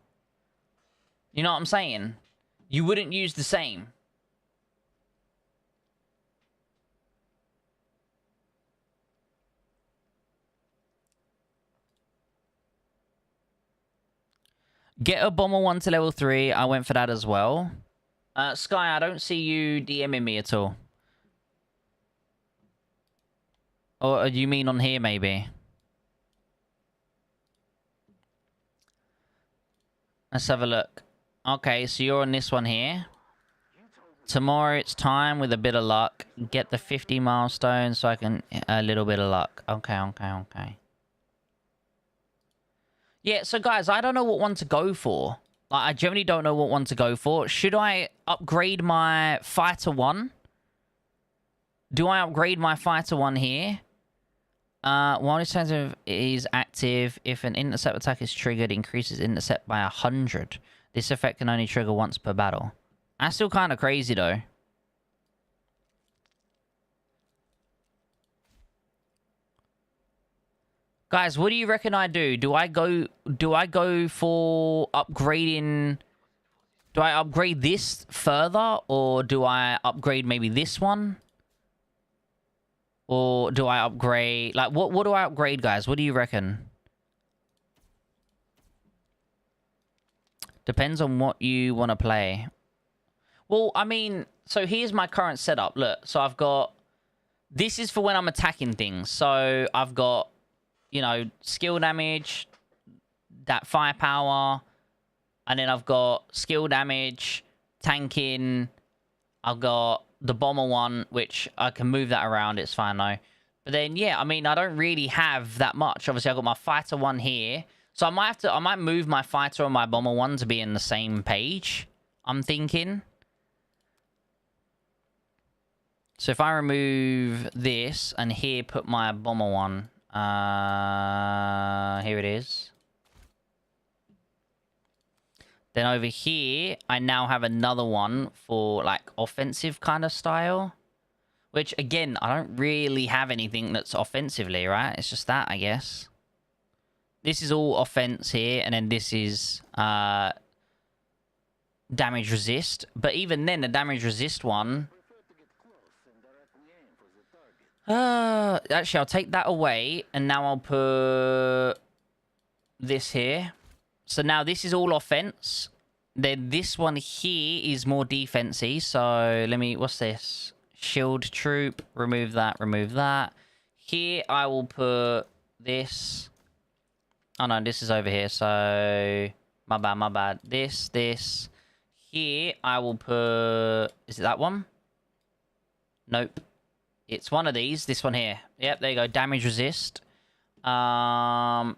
You know what I'm saying? You wouldn't use the same. Get a bomber 1 to level 3. I went for that as well. Sky, I don't see you DMing me at all. Or do you mean on here, maybe? Let's have a look. Okay, so you're on this one here. Tomorrow it's time, with a bit of luck. Get the 50 milestone so I can... A little bit of luck. Okay. Yeah, so guys, I don't know what one to go for. Like, I generally don't know what one to go for. Should I upgrade my Fighter 1? Do I upgrade my Fighter 1 here? While this sensitive is active, if an intercept attack is triggered, increases intercept by 100. This effect can only trigger once per battle. That's still kind of crazy, though. Guys, what do you reckon I do? Do I go for upgrading... Do I upgrade this further? Or do I upgrade maybe this one? Or do I upgrade... Like, what do I upgrade, guys? What do you reckon? Depends on what you want to play. Well, I mean... So here's my current setup. Look, so I've got... This is for when I'm attacking things. So I've got... You know, skill damage, that firepower, and then I've got skill damage, tanking, I've got the bomber one, which I can move that around, it's fine though. But then, yeah, I mean, I don't really have that much. Obviously, I've got my fighter one here, so I might move my fighter and my bomber one to be in the same page, I'm thinking. So if I remove this, and here put my bomber one... here it is. Then over here, I now have another one for like offensive kind of style. Which, again, I don't really have anything that's offensively, right? It's just that, I guess. This is all offense here, and then this is damage resist. But even then, the damage resist one... actually, I'll take that away, and now I'll put this here. So now this is all offense. Then this one here is more defensy. So let me... What's this? Shield troop. Remove that. Remove that. Here, I will put this. Oh, no. This is over here. So... My bad. My bad. This. Here, I will put... Is it that one? Nope. It's one of these. This one here. Yep, there you go. Damage resist. And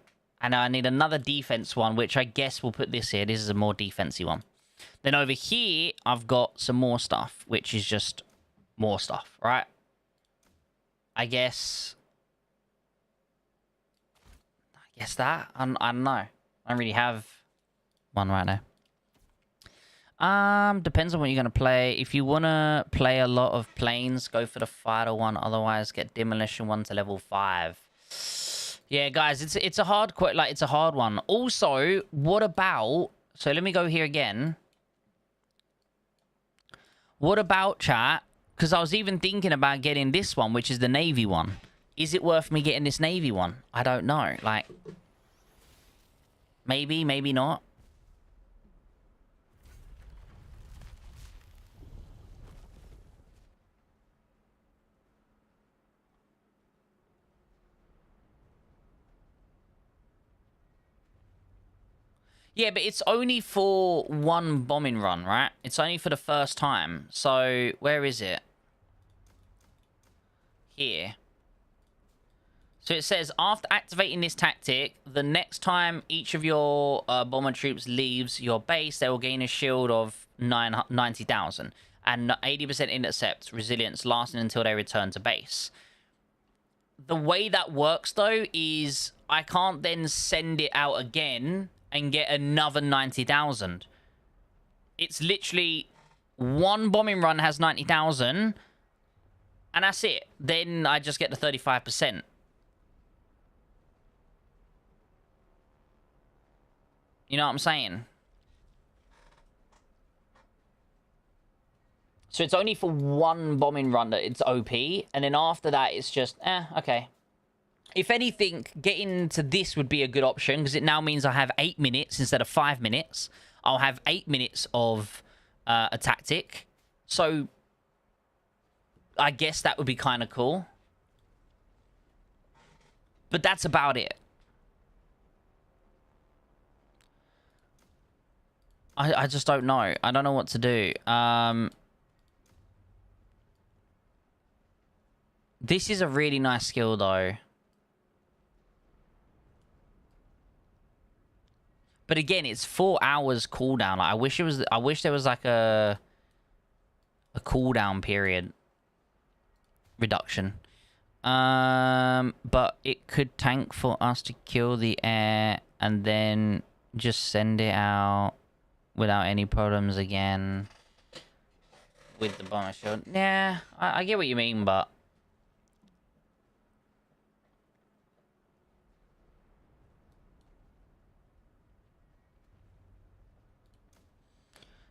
I need another defense one, which I guess we'll put this here. This is a more defensy one. Then over here, I've got some more stuff, which is just more stuff, right? I guess that. I don't know. I don't really have one right now. Depends on what you're going to play. If you want to play a lot of planes, go for the fighter one. Otherwise, get demolition one to level 5. Yeah, guys, it's a hard it's a hard one. Also, what about... So let me go here again. What about, chat? Because I was even thinking about getting this one, which is the Navy one. Is it worth me getting this Navy one? I don't know. Like, maybe, maybe not. Yeah, but it's only for one bombing run, right? It's only for the first time. So, where is it? Here. So it says, after activating this tactic, the next time each of your bomber troops leaves your base, they will gain a shield of 90,000. And 80% intercept resilience lasting until they return to base. The way that works, though, is I can't then send it out again and get another 90,000. It's literally one bombing run has 90,000, and that's it. Then I just get the 35%. You know what I'm saying? So it's only for one bombing run that it's OP, and then after that, it's just, okay. If anything, getting to this would be a good option, because it now means I have 8 minutes instead of 5 minutes. I'll have 8 minutes of a tactic. So, I guess that would be kind of cool. But that's about it. I just don't know. I don't know what to do. This is a really nice skill, though. But again, it's 4 hours cooldown. I wish there was like a cooldown period reduction. But it could tank for us to kill the air and then just send it out without any problems again with the bomber shield. Yeah, I get what you mean, but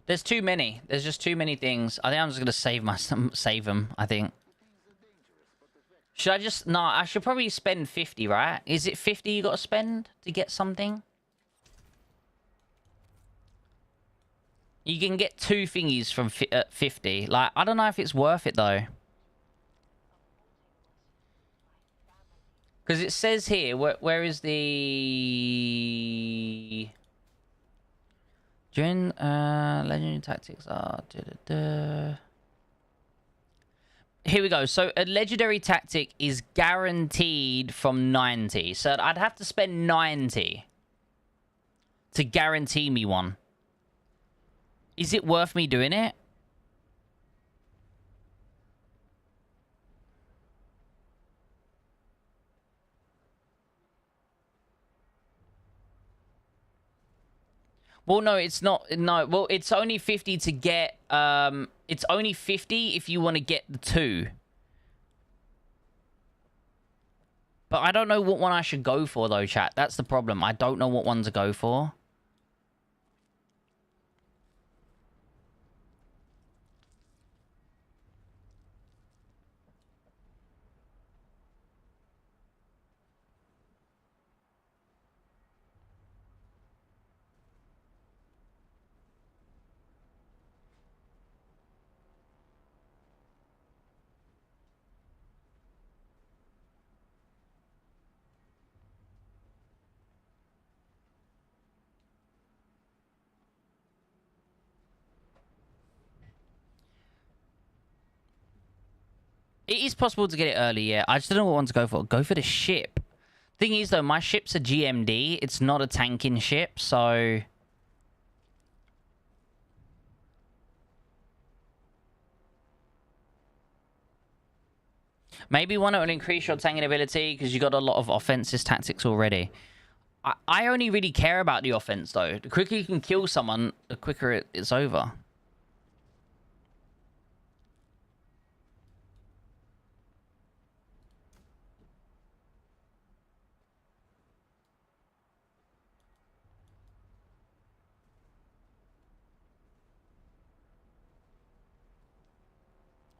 there's too many. There's just too many things. I think I'm just gonna save them, I think. Should I just... No, I should probably spend 50, right? Is it 50 you gotta spend to get something? You can get 2 thingies from 50. Like, I don't know if it's worth it, though. Because it says here... Where is the... During legendary tactics are... Here we go. So a legendary tactic is guaranteed from 90. So I'd have to spend 90 to guarantee me one. Is it worth me doing it? Well, no, it's not. No, well, it's only 50 to get... It's only 50 if you want to get the 2. But I don't know what one I should go for, though, chat. That's the problem. I don't know what one to go for. It is possible to get it early, yeah. I just don't know what one to go for. Go for the ship. Thing is, though, my ship's a GMD. It's not a tanking ship, so... Maybe one that will increase your tanking ability because you got a lot of offensive tactics already. I only really care about the offense, though. The quicker you can kill someone, the quicker it's over.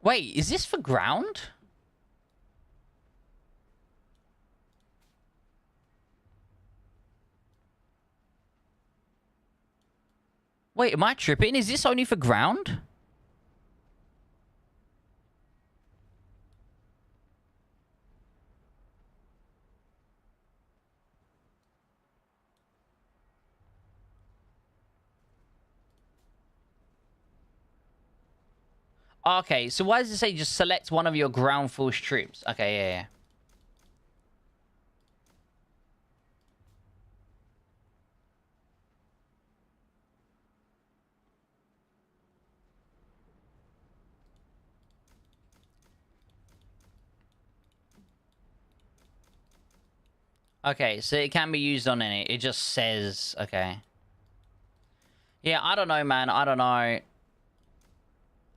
Wait, is this for ground? Wait, am I tripping? Is this only for ground? Okay, so why does it say just select one of your ground force troops? Okay, yeah. Okay, so it can be used on any. It just says, okay. Yeah, I don't know, man. I don't know.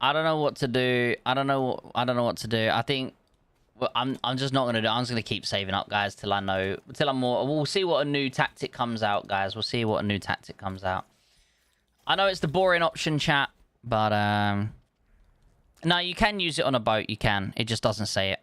I don't know what to do. I don't know what to do. I think well, I'm just not gonna do it. I'm just gonna keep saving up, guys, till I know, till I'm more. We'll see what a new tactic comes out, guys. We'll see what a new tactic comes out. I know it's the boring option, chat, but no, you can use it on a boat. You can. It just doesn't say it.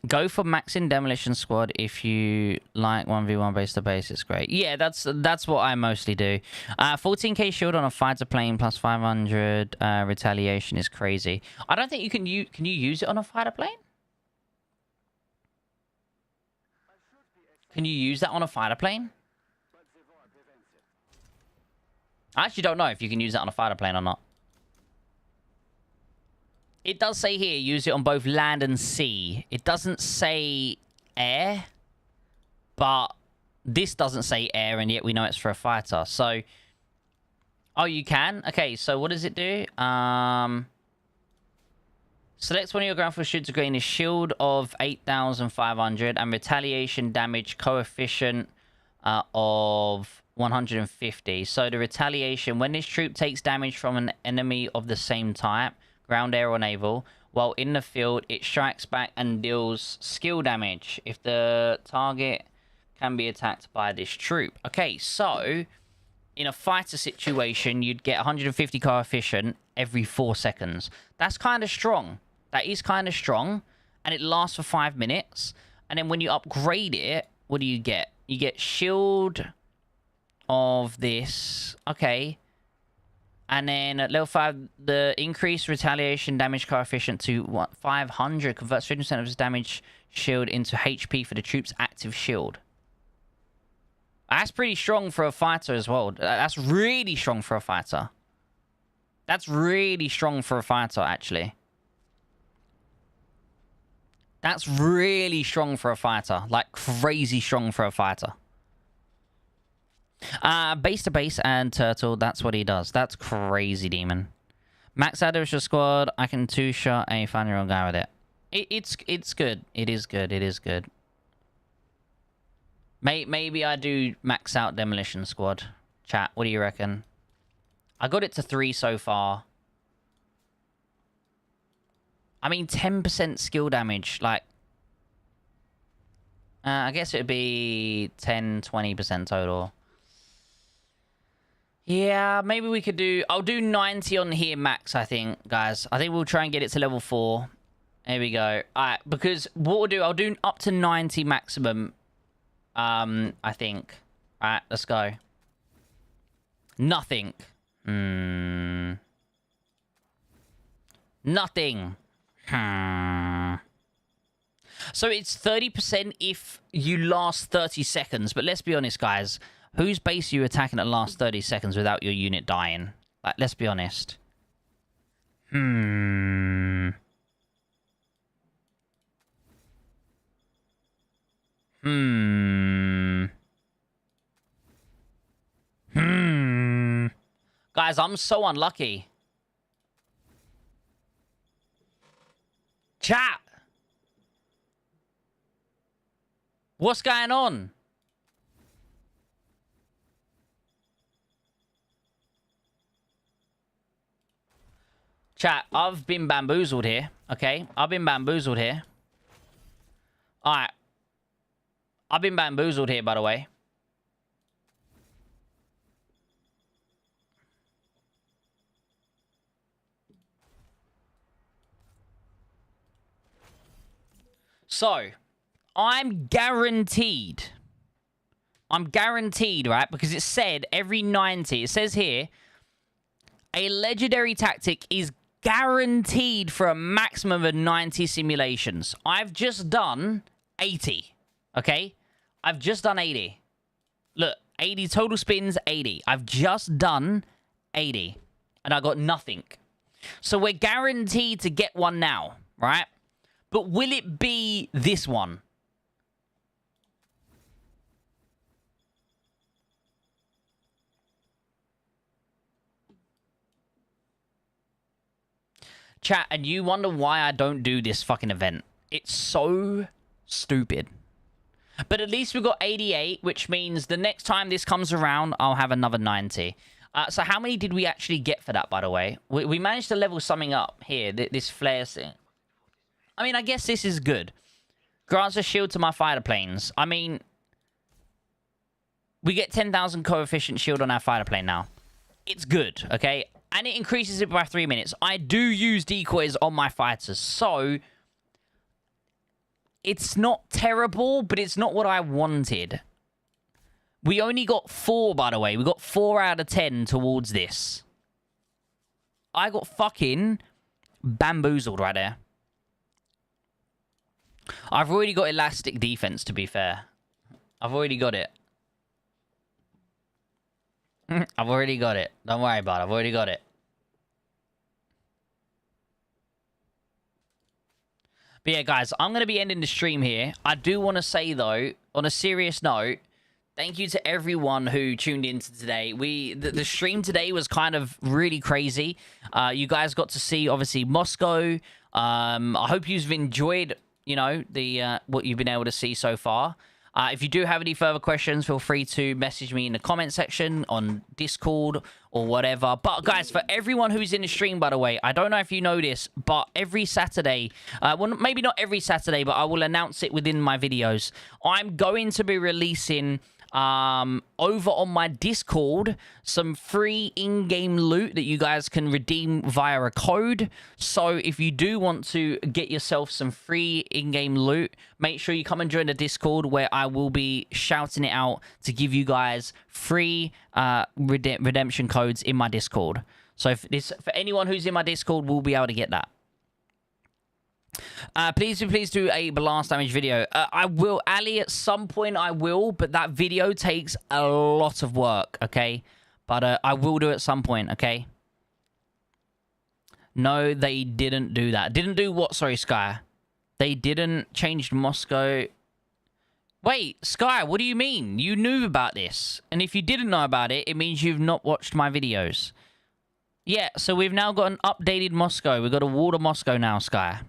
Go for maxing demolition squad if you like 1v1 base to base. It's great. Yeah, that's what I mostly do. 14k shield on a fighter plane plus 500 retaliation is crazy. I don't think you can you use it on a fighter plane? Can you use that on a fighter plane? I actually don't know if you can use that on a fighter plane or not. It does say here, use it on both land and sea. It doesn't say air, but this doesn't say air, and yet we know it's for a fighter. So, oh, you can? Okay, so what does it do? Select one of your ground force troops to gain a shield of 8,500 and retaliation damage coefficient of 150. So the retaliation, when this troop takes damage from an enemy of the same type, ground, air, or naval, while in the field, it strikes back and deals skill damage if the target can be attacked by this troop. Okay, so in a fighter situation, you'd get 150 coefficient every 4 seconds. That's kind of strong. That is kind of strong, and it lasts for 5 minutes. And then when you upgrade it, what do you get? You get shield of this. Okay. And then at level 5, the increased retaliation damage coefficient to 500 converts 50% of its damage shield into HP for the troop's active shield. That's pretty strong for a fighter as well. That's really strong for a fighter. That's really strong for a fighter, actually. That's really strong for a fighter. Like, crazy strong for a fighter. Base to base and turtle, that's what he does. That's crazy, demon. Max out of your squad, I can two-shot a 5-year-old guy with it. It's good. It is good. It is good. Maybe I do max out Demolition Squad. Chat, what do you reckon? I got it to 3 so far. I mean, 10% skill damage. Like, I guess it would be 10, 20% total. Yeah, maybe we could do... I'll do 90 on here max, I think, guys. I think we'll try and get it to level 4. Here we go. Alright, because what we'll do... I'll do up to 90 maximum. I think. Alright, let's go. Nothing. Nothing. So it's 30% if you last 30 seconds. But let's be honest, guys. Whose base are you attacking at last 30 seconds without your unit dying? Like, let's be honest. Guys, I'm so unlucky. Chat! What's going on? Chat, I've been bamboozled here, okay? I've been bamboozled here. Alright. I've been bamboozled here, by the way. So, I'm guaranteed, right? Because it said every 90, it says here, a legendary tactic is guaranteed for a maximum of 90 simulations. I've just done 80, okay? I've just done 80. Look, 80 total spins, 80. I've just done 80, and I got nothing. So we're guaranteed to get one now, right? But will it be this one? Chat, and you wonder why I don't do this fucking event. It's so stupid. But at least we've got 88, which means the next time this comes around, I'll have another 90. So how many did we actually get for that, by the way? We managed to level something up here, this flare thing. I mean, I guess this is good. Grants a shield to my fighter planes. I mean, we get 10,000 coefficient shield on our fighter plane now. It's good, okay? And it increases it by 3 minutes. I do use decoys on my fighters, so it's not terrible, but it's not what I wanted. We only got 4, by the way. We got 4 out of 10 towards this. I got fucking bamboozled right there. I've already got elastic defense, to be fair. I've already got it. I've already got it. Don't worry about it. I've already got it. But yeah, guys, I'm going to be ending the stream here. I do want to say, though, on a serious note, thank you to everyone who tuned in today. The stream today was kind of really crazy. You guys got to see, obviously, Moscow. I hope you've enjoyed, you know, what you've been able to see so far. If you do have any further questions, feel free to message me in the comment section on Discord or whatever. But guys, for everyone who's in the stream, by the way, I don't know if you know this, but every Saturday, well, maybe not every Saturday, but I will announce it within my videos. I'm going to be releasing over on my Discord some free in-game loot that you guys can redeem via a code. So if you do want to get yourself some free in-game loot, make sure you come and join the Discord, where I will be shouting it out to give you guys free redemption codes in my Discord. So for anyone who's in my Discord, will be able to get that. Please do a blast damage video. I will, Ali, at some point I will, but that video takes a lot of work, okay? But I will do it at some point, okay? No, they didn't do that. Didn't do what? Sorry, Sky. They didn't change Moscow. Wait, Sky, what do you mean? You knew about this. And if you didn't know about it, it means you've not watched my videos. Yeah, so we've now got an updated Moscow. We've got a wall of Moscow now, Sky.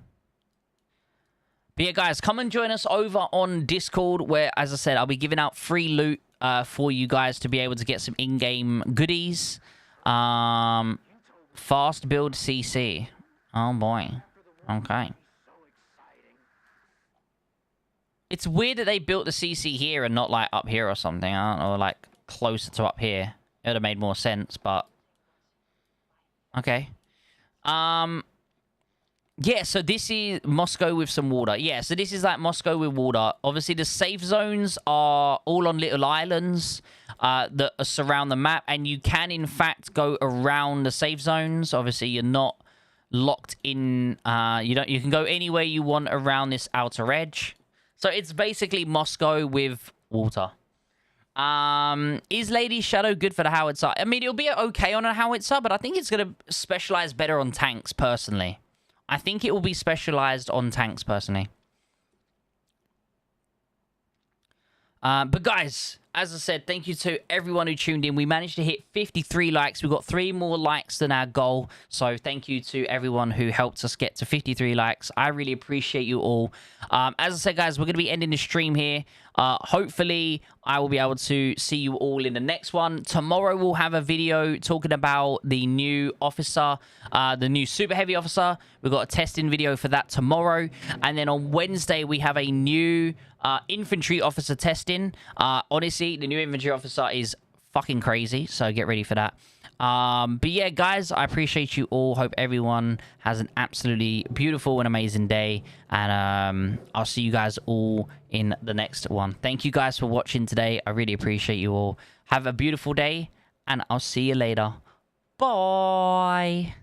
But But yeah, guys, come and join us over on Discord, where, as I said, I'll be giving out free loot for you guys to be able to get some in-game goodies. Fast build CC. Oh, boy. Okay. It's weird that they built the CC here and not, like, up here or something. I don't know, like, closer to up here. It would have made more sense, but... Okay. Yeah, so this is Moscow with some water. Yeah, so this is like Moscow with water. Obviously, the safe zones are all on little islands that surround the map. And you can, in fact, go around the safe zones. Obviously, you're not locked in. You can go anywhere you want around this outer edge. So it's basically Moscow with water. Is Lady Shadow good for the howitzer? I mean, it'll be okay on a howitzer, but I think it's going to specialize better on tanks, personally. I think it will be specialized on tanks, personally. But guys, as I said, thank you to everyone who tuned in. We managed to hit 53 likes. We got 3 more likes than our goal. So thank you to everyone who helped us get to 53 likes. I really appreciate you all. As I said, guys, we're going to be ending the stream here. Hopefully, I will be able to see you all in the next one. Tomorrow, we'll have a video talking about the new officer, the new super heavy officer. We've got a testing video for that tomorrow. And then on Wednesday, we have a new infantry officer testing. Honestly, the new infantry officer is fucking crazy, so get ready for that. But yeah, guys, I appreciate you all. Hope everyone has an absolutely beautiful and amazing day. And I'll see you guys all in the next one. Thank you guys for watching today. I really appreciate you all. Have a beautiful day, and I'll see you later. Bye.